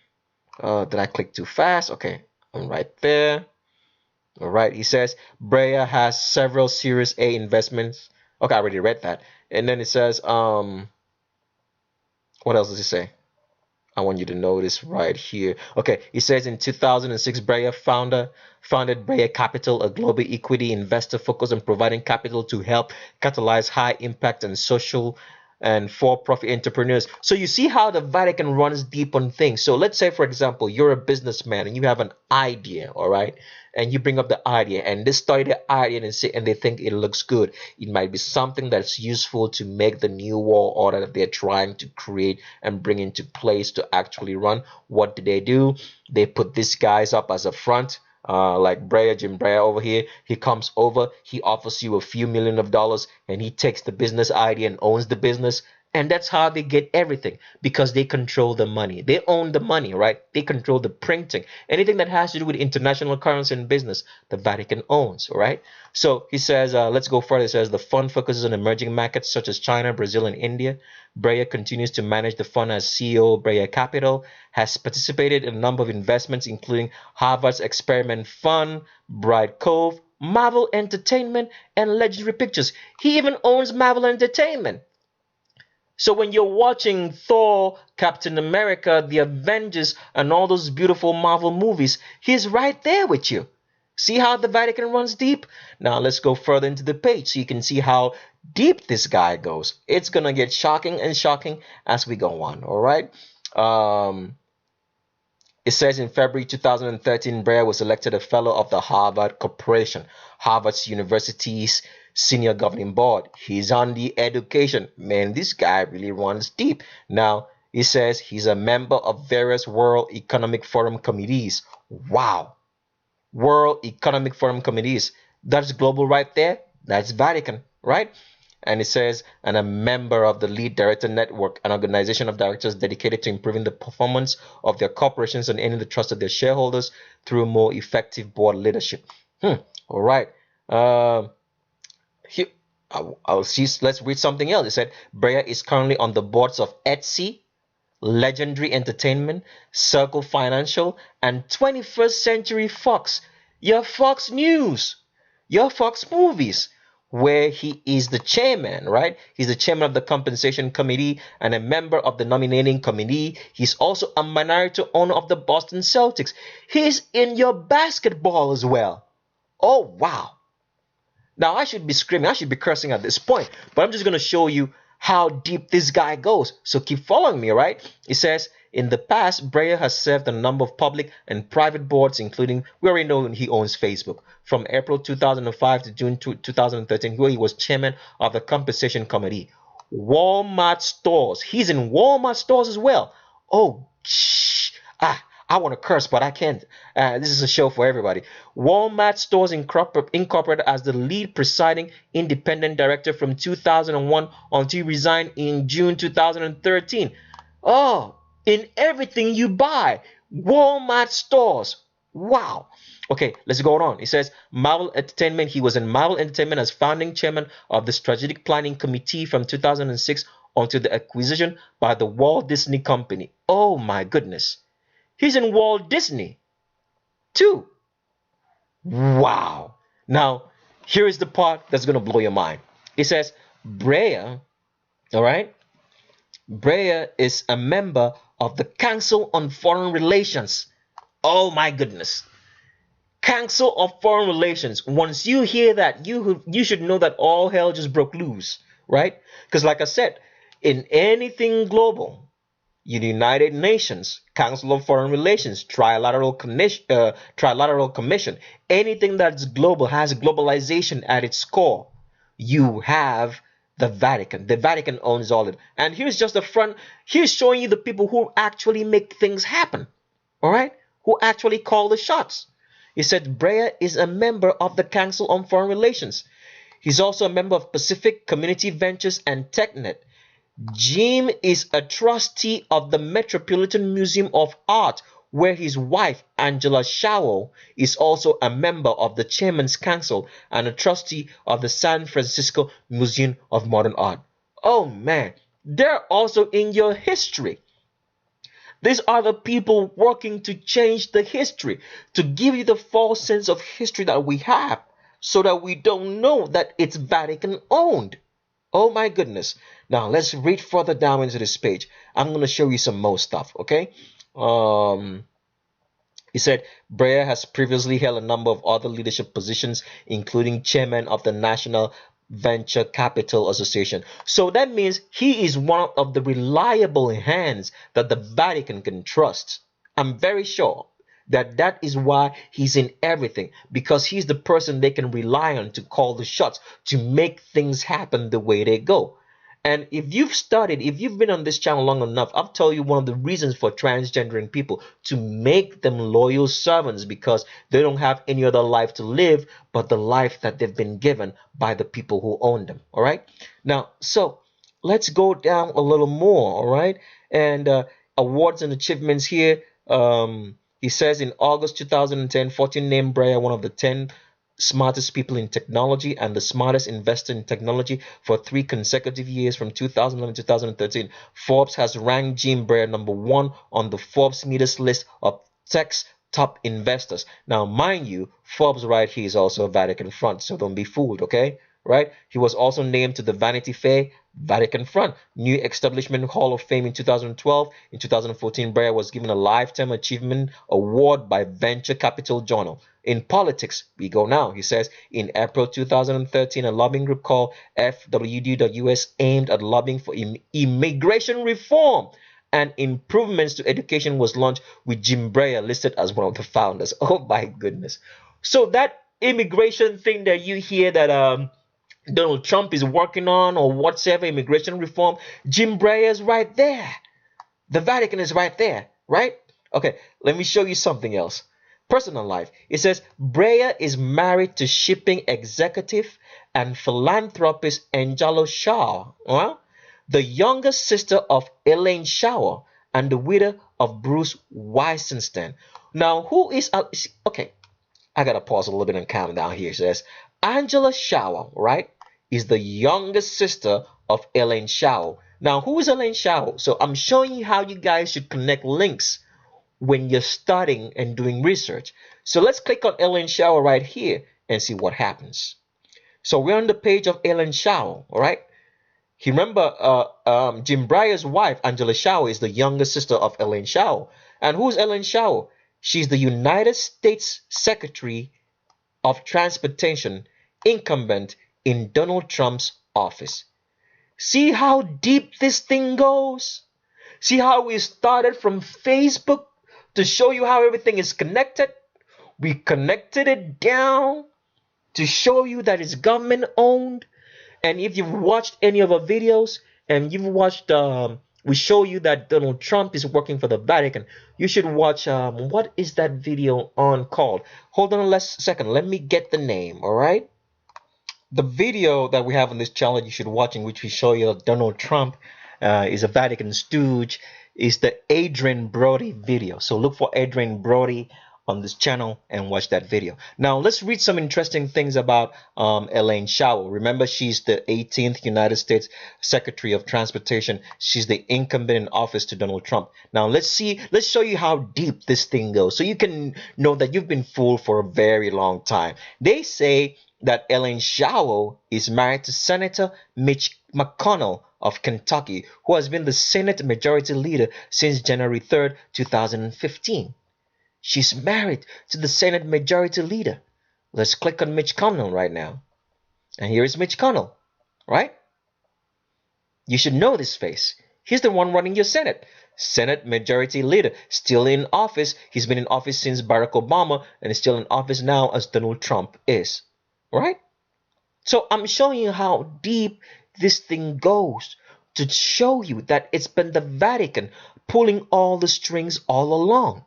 Did I click too fast? Okay, I'm right there. All right, he says Breyer has several Series A investments. Okay, I already read that. And then it says, what else does he say? I want you to notice right here. Okay, it says in 2006, Breyer founded Breyer Capital, a global equity investor focused on providing capital to help catalyze high impact and social and for-profit entrepreneurs. So you see how the Vatican runs deep on things. So let's say, for example, you're a businessman and you have an idea, all right? And you bring up the idea and they study the idea and they think it looks good. It might be something that's useful to make the new world order that they're trying to create and bring into place to actually run. What do? They put these guys up as a front. Like Jim Breyer over here, he comes over, he offers you a few million of dollars, and he takes the business idea and owns the business. And that's how they get everything, because they control the money. They own the money, right? They control the printing. Anything that has to do with international currency and business, the Vatican owns, right? So he says, let's go further. He says the fund focuses on emerging markets such as China, Brazil, and India. Breyer continues to manage the fund as CEO. Breyer Capital has participated in a number of investments, including Harvard's Experiment Fund, Bright Cove, Marvel Entertainment, and Legendary Pictures. He even owns Marvel Entertainment. So when you're watching Thor, Captain America, The Avengers, and all those beautiful Marvel movies, he's right there with you. See how the Vatican runs deep? Now let's go further into the page so you can see how deep this guy goes. It's going to get shocking and shocking as we go on, all right? It says in February 2013, Breyer was elected a fellow of the Harvard Corporation, Harvard's university's senior governing board. He's on the education. Man, this guy really runs deep. Now, it says he's a member of various World Economic Forum committees. Wow. World Economic Forum committees. That's global right there. That's Vatican, right? And it says, and a member of the Lead Director Network, an organization of directors dedicated to improving the performance of their corporations and earning the trust of their shareholders through more effective board leadership. All right. Here, I'll see. Let's read something else. It said Breyer is currently on the boards of Etsy, Legendary Entertainment, Circle Financial, and 21st Century Fox. Your Fox News, your Fox Movies, where he is the chairman, right? He's the chairman of the compensation committee and a member of the nominating committee. He's also a minority owner of the Boston Celtics. He's in your basketball as well. Oh, wow. Now, I should be screaming, I should be cursing at this point, but I'm just going to show you how deep this guy goes. So keep following me, right? It says, in the past, Breyer has served on a number of public and private boards, including, we already know he owns Facebook, from April 2005 to June 2013, where he was chairman of the compensation committee. Walmart stores. He's in Walmart stores as well. Oh, I want to curse, but I can't. This is a show for everybody. Walmart Stores Incorporated as the lead presiding independent director from 2001 until he resigned in June 2013. Oh, in everything you buy, Walmart stores. Wow. Okay, let's go on. It says Marvel Entertainment. He was in Marvel Entertainment as founding chairman of the Strategic Planning Committee from 2006 until the acquisition by the Walt Disney Company. Oh my goodness. He's in Walt Disney too. Wow. Now, here is the part that's going to blow your mind. It says Breyer, all right? Breyer is a member of the Council on Foreign Relations. Oh my goodness. Council of Foreign Relations. Once you hear that, you should know that all hell just broke loose, right? Because like I said, in anything global, United Nations, Council of Foreign Relations, Trilateral Commission, anything that's global has globalization at its core. You have the Vatican. The Vatican owns all of it. And here's just the front. Here's showing you the people who actually make things happen. All right? Who actually call the shots. He said Brea is a member of the Council on Foreign Relations. He's also a member of Pacific Community Ventures and TechNet. Jim is a trustee of the Metropolitan Museum of Art, where his wife, Angela Shaw, is also a member of the Chairman's Council and a trustee of the San Francisco Museum of Modern Art. Oh man, they're also in your history. These are the people working to change the history, to give you the false sense of history that we have, so that we don't know that it's Vatican owned. Oh my goodness. Now let's read further down into this page. I'm going to show you some more stuff, okay? He said Brea has previously held a number of other leadership positions, including chairman of the National Venture Capital Association. So that means he is one of the reliable hands that the Vatican can trust. I'm very sure that is why he's in everything, because he's the person they can rely on to call the shots, to make things happen the way they go. And if you've studied, if you've been on this channel long enough, I'll tell you one of the reasons for transgendering people, to make them loyal servants, because they don't have any other life to live but the life that they've been given by the people who own them. All right. Now, so let's go down a little more. All right. And awards and achievements here. He says in August 2010, Fortune named Brea one of the 10 smartest people in technology and the smartest investor in technology for 3 consecutive years from 2011 to 2013. Forbes has ranked Jim Brea #1 on the Forbes Meters list of tech's top investors. Now, mind you, Forbes right here is also a Vatican front, so don't be fooled, okay? Right? He was also named to the Vanity Fair Vatican front, New Establishment Hall of Fame in 2012. In 2014, Brea was given a Lifetime Achievement Award by Venture Capital Journal. In politics, we go now. He says, in April 2013, a lobbying group called FWD.US aimed at lobbying for immigration reform and improvements to education was launched, with Jim Brea listed as one of the founders. Oh my goodness. So that immigration thing that you hear that Donald Trump is working on, or whatever, immigration reform, Jim Brea is right there. The Vatican is right there, right? Okay, let me show you something else. Personal life. It says Brea is married to shipping executive and philanthropist Angelo Shaw, the younger sister of Elaine Shaw and the widow of Bruce Weisenstein. Now, who is okay? I gotta pause a little bit and calm down here. It says Angela Shaw, right, is the youngest sister of Elaine Shaw. Now, who is Elaine Shaw? So I'm showing you how you guys should connect links when you're studying and doing research. So let's click on Elaine Shaw right here and see what happens. So we're on the page of Elaine Shaw, all right? You remember Jim Brea's wife, Angela Shaw, is the younger sister of Elaine Shaw. And who's Elaine Shaw? She's the United States Secretary of Transportation, incumbent in Donald Trump's office. See how deep this thing goes? See how we started from Facebook to show you how everything is connected? We connected it down to show you that it's government owned. And if you've watched any of our videos and you've watched, we show you that Donald Trump is working for the Vatican, you should watch, what is that video on called? Hold on a second, let me get the name, all right? The video that we have on this channel you should watch, in which we show you that Donald Trump is a Vatican stooge, is the Adrian Brody video. So look for Adrian Brody on this channel and watch that video. Now let's read some interesting things about Elaine Shaw. Remember, she's the 18th United States Secretary of Transportation. She's the incumbent in office to Donald Trump. Now let's show you how deep this thing goes, so you can know that you've been fooled for a very long time. They say that Elaine Shaw is married to Senator Mitch McConnell of Kentucky, who has been the Senate Majority Leader since January 3rd, 2015. She's married to the Senate Majority Leader. Let's click on Mitch McConnell right now. And here is Mitch McConnell, right? You should know this face. He's the one running your Senate. Senate Majority Leader, still in office. He's been in office since Barack Obama and is still in office now as Donald Trump is. Right? So I'm showing you how deep this thing goes to show you that it's been the Vatican pulling all the strings all along.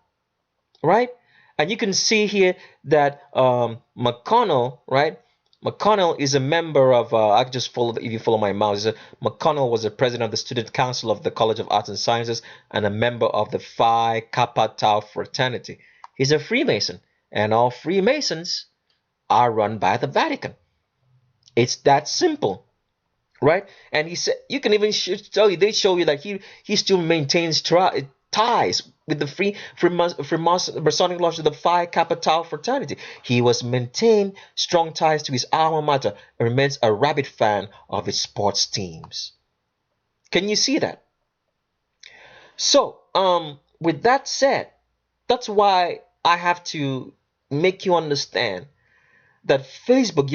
Right? And you can see here that McConnell, right? McConnell is a member of, I just followed, if you follow my mouse, McConnell was the president of the Student Council of the College of Arts and Sciences and a member of the Phi Kappa Tau fraternity. He's a Freemason, and all Freemasons are run by the Vatican. It's that simple, right? And he said, you can even tell you, they show you that he still maintains ties with the Freemasonic Lodge of the Phi Kappa Tau fraternity. He was maintained strong ties to his alma mater and remains a rabid fan of his sports teams. Can you see that? So, with that said, that's why I have to make you understand that Facebook,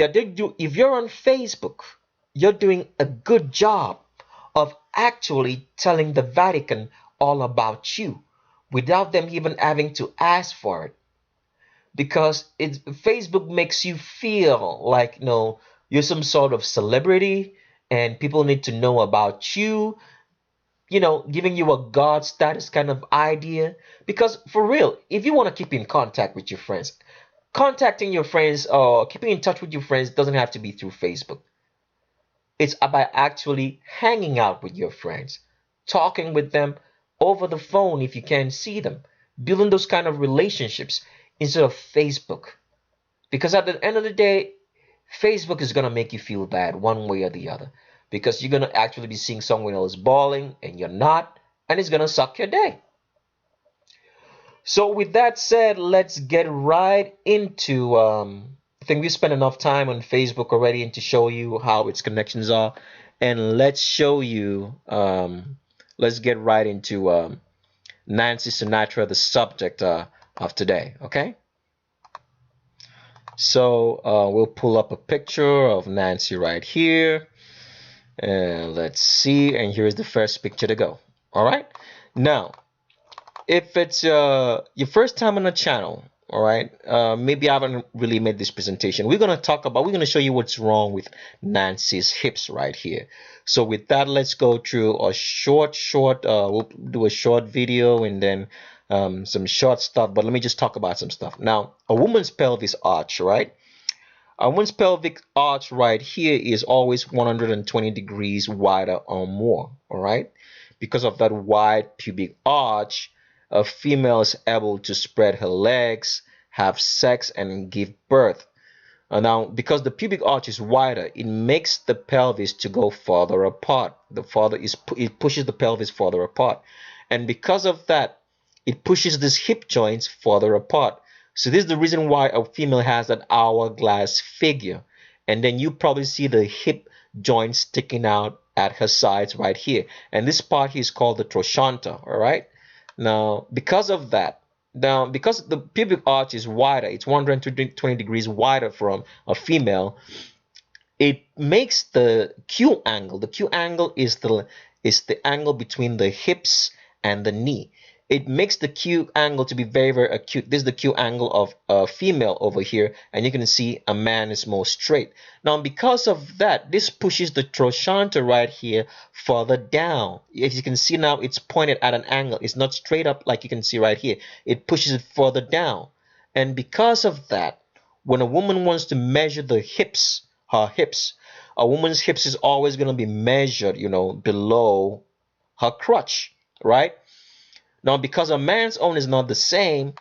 if you're on Facebook, you're doing a good job of actually telling the Vatican all about you without them even having to ask for it. Because Facebook makes you feel like, you're some sort of celebrity and people need to know about you, giving you a God status kind of idea. Because for real, if you want to keep in contact with your friends, contacting your friends or keeping in touch with your friends doesn't have to be through Facebook. It's about actually hanging out with your friends, talking with them over the phone if you can't see them, building those kind of relationships instead of Facebook. Because at the end of the day, Facebook is going to make you feel bad one way or the other. Because you're going to actually be seeing someone else balling and you're not, and it's going to suck your day. So with that said, let's get right into, I think we spent enough time on Facebook already and to show you how its connections are. And let's show you, let's get right into Nancy Sinatra, the subject of today, okay? So we'll pull up a picture of Nancy right here. And let's see, and here's the first picture to go. All right? Now, if it's your first time on the channel, all right, maybe I haven't really made this presentation. We're going to show you what's wrong with Nancy's hips right here. So with that, let's go through a short, we'll do a short video and then some short stuff, but let me just talk about some stuff. Now, a woman's pelvis arch, right? A woman's pelvic arch right here is always 120 degrees wider or more, all right? Because of that wide pubic arch, a female is able to spread her legs, have sex, and give birth. Now, because the pubic arch is wider, it makes the pelvis to go farther apart. It pushes the pelvis farther apart. And because of that, it pushes these hip joints farther apart. So this is the reason why a female has that hourglass figure. And then you probably see the hip joint sticking out at her sides right here. And this part here is called the trochanter, all right? Now, because of that, because the pubic arch is wider, it's 120 degrees wider from a female, it makes the Q angle. The Q angle is the angle between the hips and the knee. It makes the Q angle to be very, very acute. This is the Q angle of a female over here, and you can see a man is more straight. Now, because of that, this pushes the trochanter right here further down. As you can see now, it's pointed at an angle. It's not straight up like you can see right here. It pushes it further down. And because of that, when a woman wants to measure the hips, her hips, a woman's hips is always going to be measured, below her crotch, right? Now, because a man's own is not the same,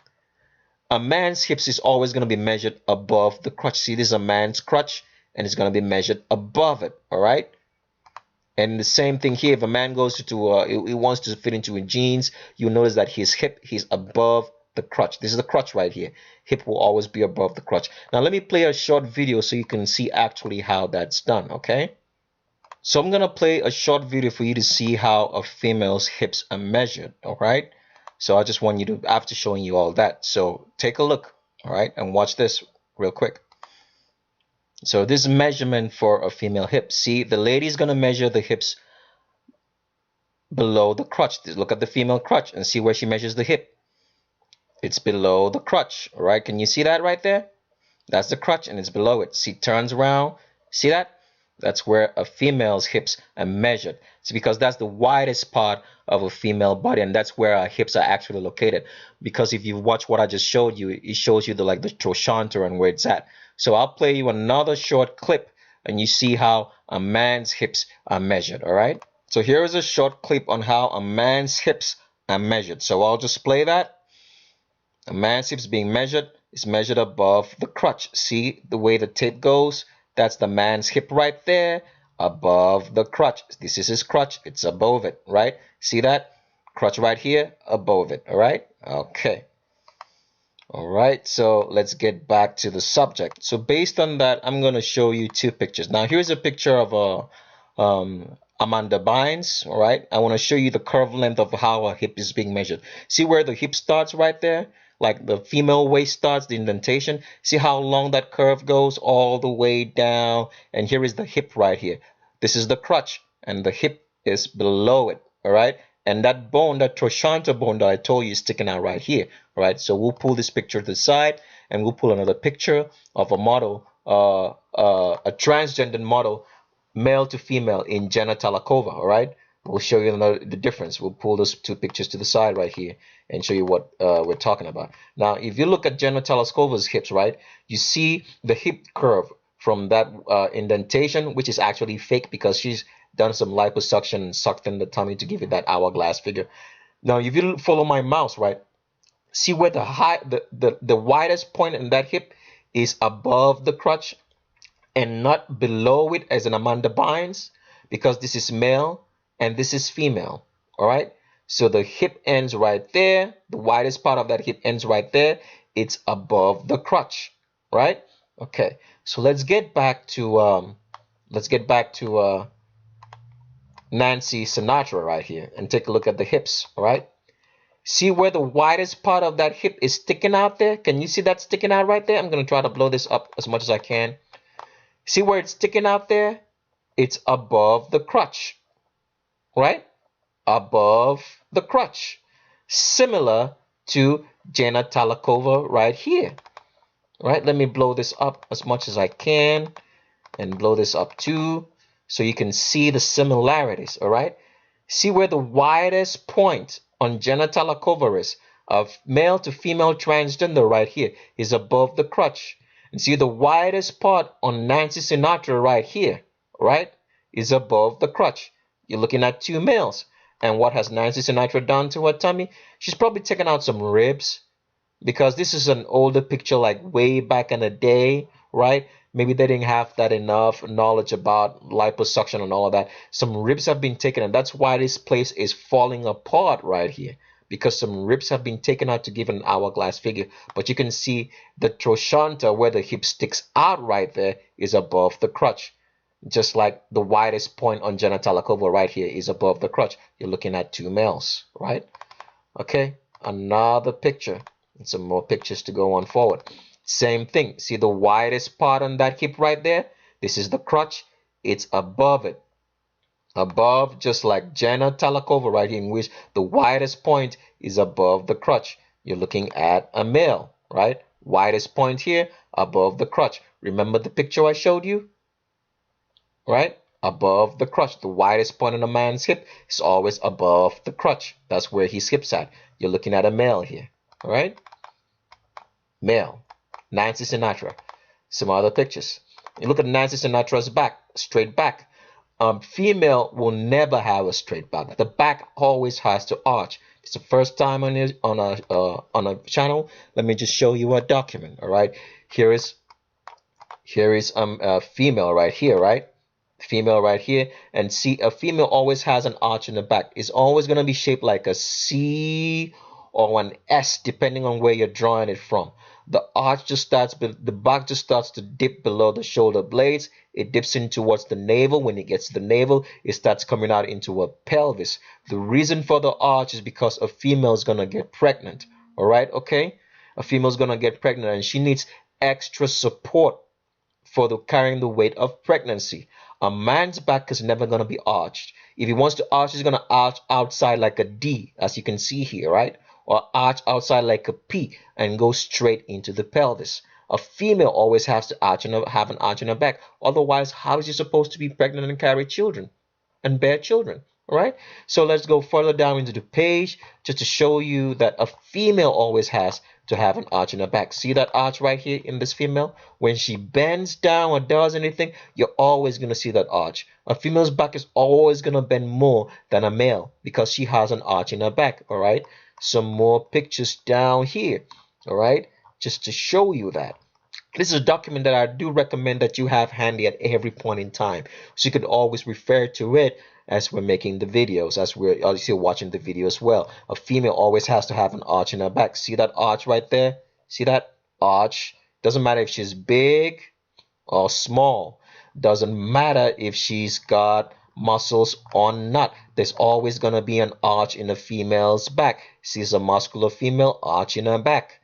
a man's hips is always going to be measured above the crotch. See, this is a man's crotch, and it's going to be measured above it, all right? And the same thing here, if a man goes he wants to fit into jeans, you'll notice that his hip, he's above the crotch. This is the crotch right here. Hip will always be above the crotch. Now, let me play a short video so you can see actually how that's done, okay? So I'm going to play a short video for you to see how a female's hips are measured, all right? So I just want you to, after showing you all that, so take a look, all right, and watch this real quick. So this measurement for a female hip. See, the lady is going to measure the hips below the crotch. Look at the female crotch and see where she measures the hip. It's below the crotch, all right? Can you see that right there? That's the crotch, and it's below it. See, turns around. See that? That's where a female's hips are measured. It's because that's the widest part of a female body, and that's where our hips are actually located. Because if you watch what I just showed you, it shows you the trochanter and where it's at. So I'll play you another short clip, and you see how a man's hips are measured. All right. So here is a short clip on how a man's hips are measured. So I'll just play that. A man's hips being measured is measured above the crotch. See the way the tape goes? That's the man's hip right there above the crotch. This is his crotch. It's above it, right? See that? Crotch right here above it, all right? Okay. All right, so let's get back to the subject. So based on that, I'm going to show you two pictures. Now, here's a picture of Amanda Bynes, all right? I want to show you the curve length of how a hip is being measured. See where the hip starts right there? Like the female waist starts, the indentation. See how long that curve goes all the way down? And here is the hip right here. This is the crotch, and the hip is below it, all right? And that bone, that trochanter bone that I told you is sticking out right here, all right? So we'll pull this picture to the side, and we'll pull another picture of a model, a transgender model, male to female in Jenna Talakova, all right? We'll show you the difference. We'll pull those two pictures to the side right here and show you what we're talking about. Now, if you look at Jenna Talakova's hips, right, you see the hip curve from that indentation, which is actually fake because she's done some liposuction and sucked in the tummy to give it that hourglass figure. Now, if you follow my mouse, right, see where the widest point in that hip is above the crotch and not below it as in Amanda Bynes, because this is male and this is female, all right? So the hip ends right there. The widest part of that hip ends right there. It's above the crotch, right? Okay, so let's get back to Nancy Sinatra right here and take a look at the hips, all right? See where the widest part of that hip is sticking out there? Can you see that sticking out right there? I'm going to try to blow this up as much as I can. See where it's sticking out there? It's above the crotch, right? Above the crotch. Similar to Jenna Talakova right here, right? Let me blow this up as much as I can and blow this up too so you can see the similarities, all right? See where the widest point on Jenna Talakova is of male to female transgender right here is above the crotch. And see the widest part on Nancy Sinatra right here, right, is above the crotch. You're looking at two males. And what has Nancy Sinatra done to her tummy? She's probably taken out some ribs, because this is an older picture, like way back in the day, right? Maybe they didn't have that enough knowledge about liposuction and all of that. Some ribs have been taken, and that's why this place is falling apart right here, because some ribs have been taken out to give an hourglass figure. But you can see the trochanter, where the hip sticks out right there, is above the crotch. Just like the widest point on Jenna Talakova right here is above the crotch. You're looking at two males, right? Okay, another picture. And some more pictures to go on forward. Same thing. See the widest part on that hip right there? This is the crotch. It's above it. Above, just like Jenna Talakova right here, in which the widest point is above the crotch. You're looking at a male, right? Widest point here, above the crotch. Remember the picture I showed you? Right? Above the crotch. The widest point on a man's hip is always above the crotch. That's where his hip's at. You're looking at a male here. All right? Male. Nancy Sinatra. Some other pictures. You look at Nancy Sinatra's back, straight back. Female will never have a straight back. The back always has to arch. It's the first time on a channel. Let me just show you a document. All right? Here is a female right here, right? Female right here, and see, a female always has an arch in the back. It's always going to be shaped like a C or an S, depending on where you're drawing it from. The arch just starts, the back just starts to dip below the shoulder blades. It dips in towards the navel. When it gets to the navel, it starts coming out into a pelvis. The reason for the arch is because a female is going to get pregnant. All right, okay? A female is going to get pregnant, and she needs extra support for carrying the weight of pregnancy. A man's back is never going to be arched. If he wants to arch, he's going to arch outside like a D, as you can see here, right? Or arch outside like a P and go straight into the pelvis. A female always has to have an arch in her back. Otherwise, how is she supposed to be pregnant and carry children and bear children? All right, so let's go further down into the page just to show you that a female always has to have an arch in her back. See that arch right here in this female? When she bends down or does anything, you're always going to see that arch. A female's back is always going to bend more than a male because she has an arch in her back. All right, some more pictures down here. All right, just to show you that. This is a document that I do recommend that you have handy at every point in time, so you could always refer to it as we're making the videos, as we're obviously watching the video as well. A female always has to have an arch in her back. See that arch right there? See that arch? Doesn't matter if she's big or small. Doesn't matter if she's got muscles or not. There's always going to be an arch in a female's back. She's a muscular female, arch in her back.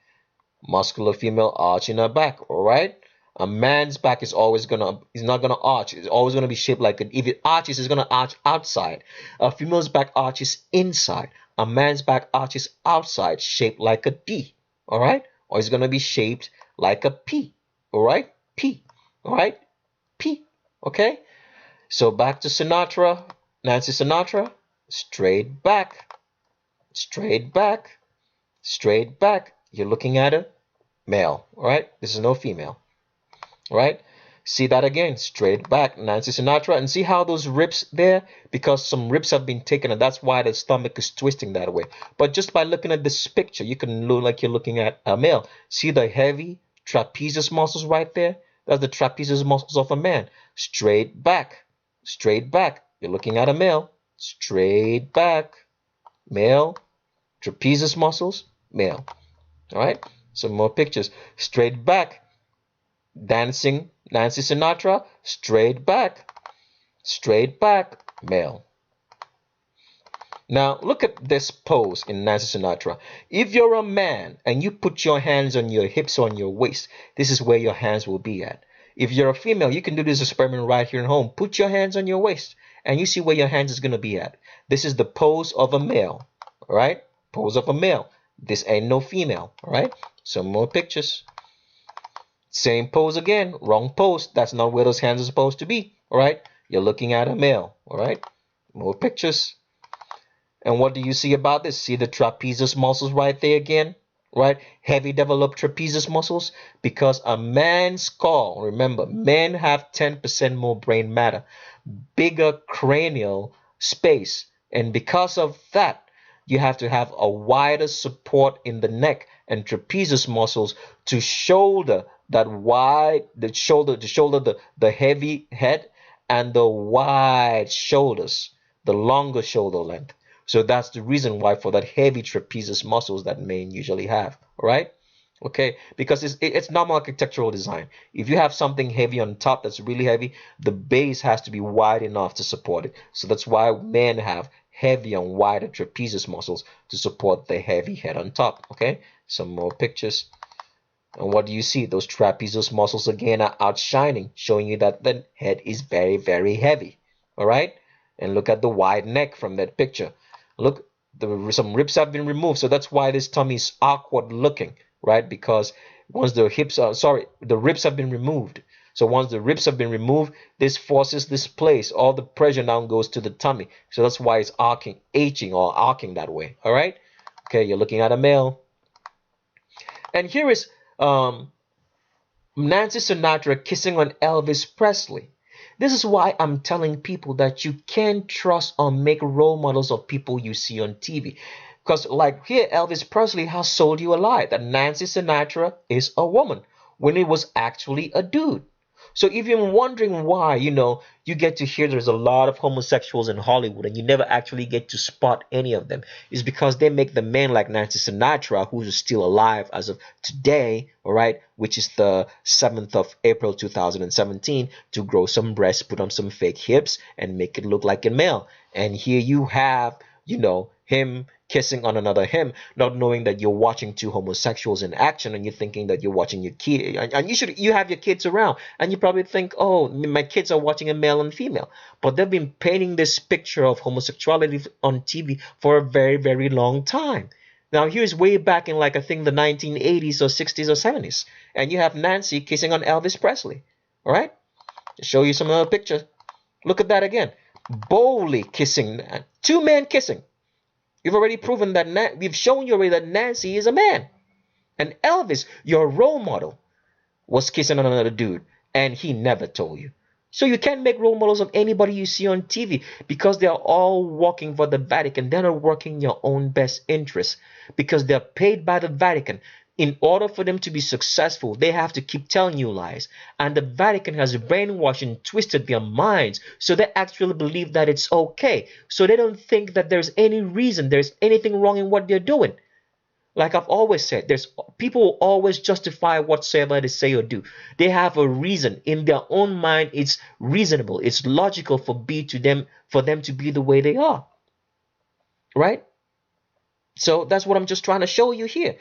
Muscular female, arch in her back. All right, a man's back is always gonna, is not gonna arch. It's always gonna be shaped like an, if it arches, it's gonna arch outside. A female's back arches inside. A man's back arches outside, shaped like a D. All right, or it's gonna be shaped like a P. All right, P. All right, P. Okay, so back to Sinatra, Nancy Sinatra. Straight back, straight back, straight back. You're looking at a male. All right, this is no female. All right, see that again, straight back, Nancy Sinatra, and see how those ribs there, because some ribs have been taken, and that's why the stomach is twisting that way. But just by looking at this picture, you can look like you're looking at a male. See the heavy trapezius muscles right there? That's the trapezius muscles of a man. Straight back, straight back. You're looking at a male. Straight back, male. Trapezius muscles, male. All right, some more pictures. Straight back, dancing Nancy Sinatra. Straight back, male. Now look at this pose in Nancy Sinatra. If you're a man and you put your hands on your hips or on your waist, this is where your hands will be at. If you're a female, you can do this experiment right here at home. Put your hands on your waist and you see where your hands is going to be at. This is the pose of a male. All right, pose of a male. This ain't no female. All right, some more pictures. Same pose again, wrong pose. That's not where those hands are supposed to be. All right, you're looking at a male. All right, more pictures. And what do you see about this? See the trapezius muscles right there again, right? Heavy developed trapezius muscles, because a man's skull, remember, men have 10% more brain matter, bigger cranial space, and because of that, you have to have a wider support in the neck and trapezius muscles to shoulder that wide, the heavy head and the wide shoulders, the longer shoulder length. So that's the reason why, for that heavy trapezius muscles that men usually have. All right, okay, because it's normal architectural design. If you have something heavy on top that's really heavy, the base has to be wide enough to support it. So that's why men have heavy and wider trapezius muscles to support the heavy head on top. Okay, some more pictures. And what do you see? Those trapezius muscles again are outshining, showing you that the head is very, very heavy. All right, and look at the wide neck from that picture. Look, some ribs have been removed, so that's why this tummy is awkward looking, right? Because once the the ribs have been removed. So once the ribs have been removed, this forces this place. All the pressure now goes to the tummy. So that's why it's arching that way. All right. Okay, you're looking at a male. And here is Nancy Sinatra kissing on Elvis Presley. This is why I'm telling people that you can't trust or make role models of people you see on TV. Because like here, Elvis Presley has sold you a lie that Nancy Sinatra is a woman when it was actually a dude. So if you're wondering why, you get to hear there's a lot of homosexuals in Hollywood and you never actually get to spot any of them, is because they make the men like Nancy Sinatra, who's still alive as of today, all right, which is the 7th of April 2017, to grow some breasts, put on some fake hips, and make it look like a male. And here you have, him kissing on another him, not knowing that you're watching two homosexuals in action, and you're thinking that you're watching your kid, and you have your kids around, and you probably think, oh, my kids are watching a male and female. But they've been painting this picture of homosexuality on TV for a very, very long time. Now here's way back in, like, I think the 1980s or 60s or 70s, and you have Nancy kissing on Elvis Presley. All right, show you some other picture. Look at that again. boldly kissing, two men kissing. You've already proven that, we've shown you already that Nancy is a man. And Elvis, your role model, was kissing on another dude, and he never told you. So you can't make role models of anybody you see on TV because they're all working for the Vatican. They're not working in your own best interest because they're paid by the Vatican. In order for them to be successful, they have to keep telling you lies. And the Vatican has brainwashed and twisted their minds so they actually believe that it's okay. So they don't think that there's any reason, there's anything wrong in what they're doing. Like I've always said, there's people will always justify whatsoever they say or do. They have a reason in their own mind. It's reasonable. It's logical for them to be the way they are, right? So that's what I'm just trying to show you here.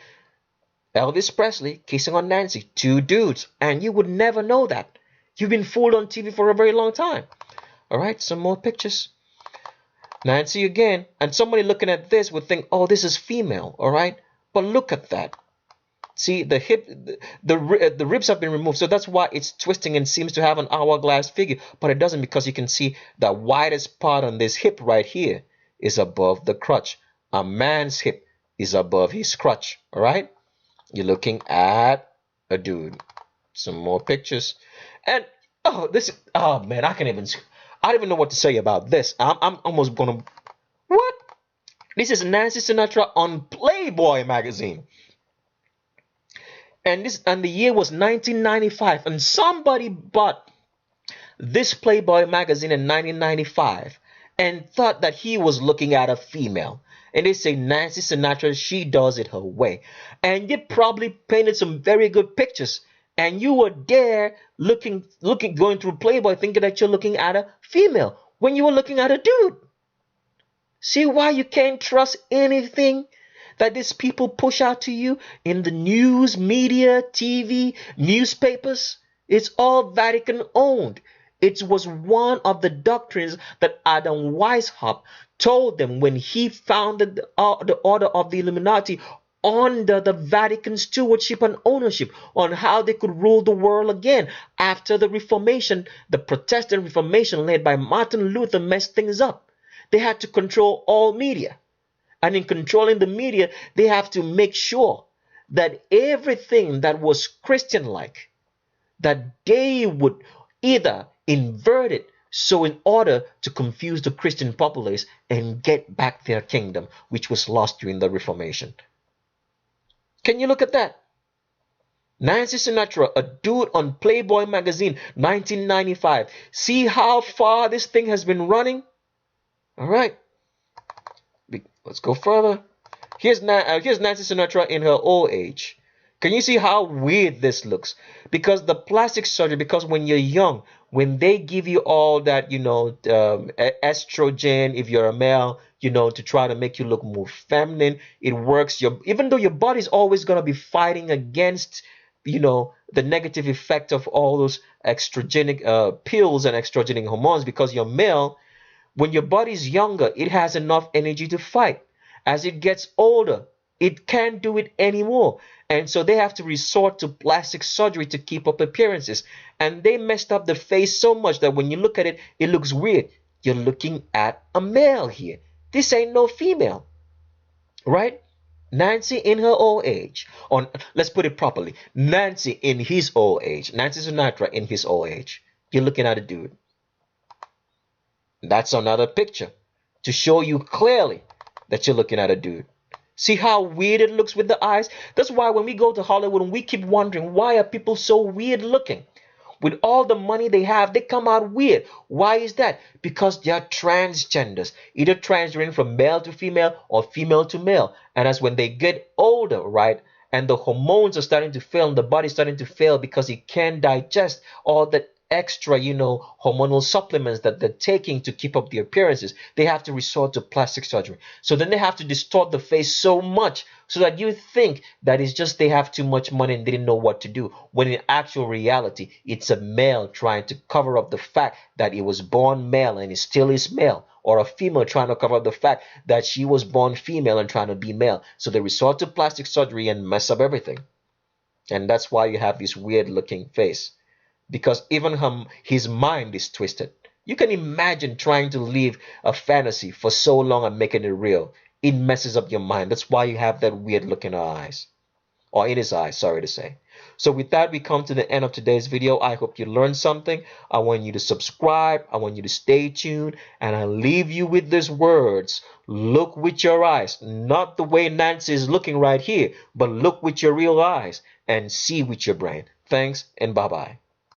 Elvis Presley kissing on Nancy, two dudes, and you would never know that. You've been fooled on TV for a very long time. All right, some more pictures. Nancy again, and somebody looking at this would think, oh, this is female, all right? But look at that. See, the hip, the ribs have been removed, so that's why it's twisting and seems to have an hourglass figure, but it doesn't, because you can see the widest part on this hip right here is above the crotch. A man's hip is above his crotch, all right? You're looking at a dude. Some more pictures. And, oh man, I don't even know what to say about this. I'm almost gonna, what? This is Nancy Sinatra on Playboy magazine. And the year was 1995, and somebody bought this Playboy magazine in 1995 and thought that he was looking at a female. And they say Nancy Sinatra, she does it her way. And you probably painted some very good pictures. And you were there going through Playboy thinking that you're looking at a female when you were looking at a dude. See why you can't trust anything that these people push out to you in the news, media, TV, newspapers? It's all Vatican owned. It was one of the doctrines that Adam Weishaupt told them when he founded the Order of the Illuminati under the Vatican stewardship and ownership, on how they could rule the world again after the Reformation. The Protestant Reformation led by Martin Luther messed things up. They had to control all media. And in controlling the media, they have to make sure that everything that was Christian-like, that they would either invert it, so in order to confuse the Christian populace and get back their kingdom, which was lost during the Reformation. Can you look at that? Nancy Sinatra, a dude on Playboy magazine, 1995. See how far this thing has been running? All right. Let's go further. Here's Nancy Sinatra in her old age. Can you see how weird this looks? Because the plastic surgery, because when you're young, when they give you all that, estrogen, if you're a male, to try to make you look more feminine, it works. Even though your body's always going to be fighting against, the negative effect of all those estrogenic pills and estrogenic hormones, because you're male. When your body's younger, it has enough energy to fight. As it gets older, it can't do it anymore. And so they have to resort to plastic surgery to keep up appearances. And they messed up the face so much that when you look at it, it looks weird. You're looking at a male here. This ain't no female. Right? Nancy in her old age. Let's put it properly. Nancy in his old age. Nancy Sinatra in his old age. You're looking at a dude. That's another picture to show you clearly that you're looking at a dude. See how weird it looks with the eyes? That's why when we go to Hollywood and we keep wondering, why are people so weird looking? With all the money they have, they come out weird. Why is that? Because they are transgenders, either transgendering from male to female or female to male. And as when they get older, right, and the hormones are starting to fail and the body's starting to fail because it can't digest all that extra, hormonal supplements that they're taking to keep up their appearances, they have to resort to plastic surgery. So then they have to distort the face so much so that you think that it's just they have too much money and they didn't know what to do, when in actual reality, it's a male trying to cover up the fact that he was born male and he still is male, or a female trying to cover up the fact that she was born female and trying to be male. So they resort to plastic surgery and mess up everything. And that's why you have this weird looking face. Because even his mind is twisted. You can imagine trying to live a fantasy for so long and making it real. It messes up your mind. That's why you have that weird look in our eyes. Or in his eyes, sorry to say. So with that, we come to the end of today's video. I hope you learned something. I want you to subscribe. I want you to stay tuned. And I leave you with these words. Look with your eyes. Not the way Nancy is looking right here, but look with your real eyes and see with your brain. Thanks and bye-bye.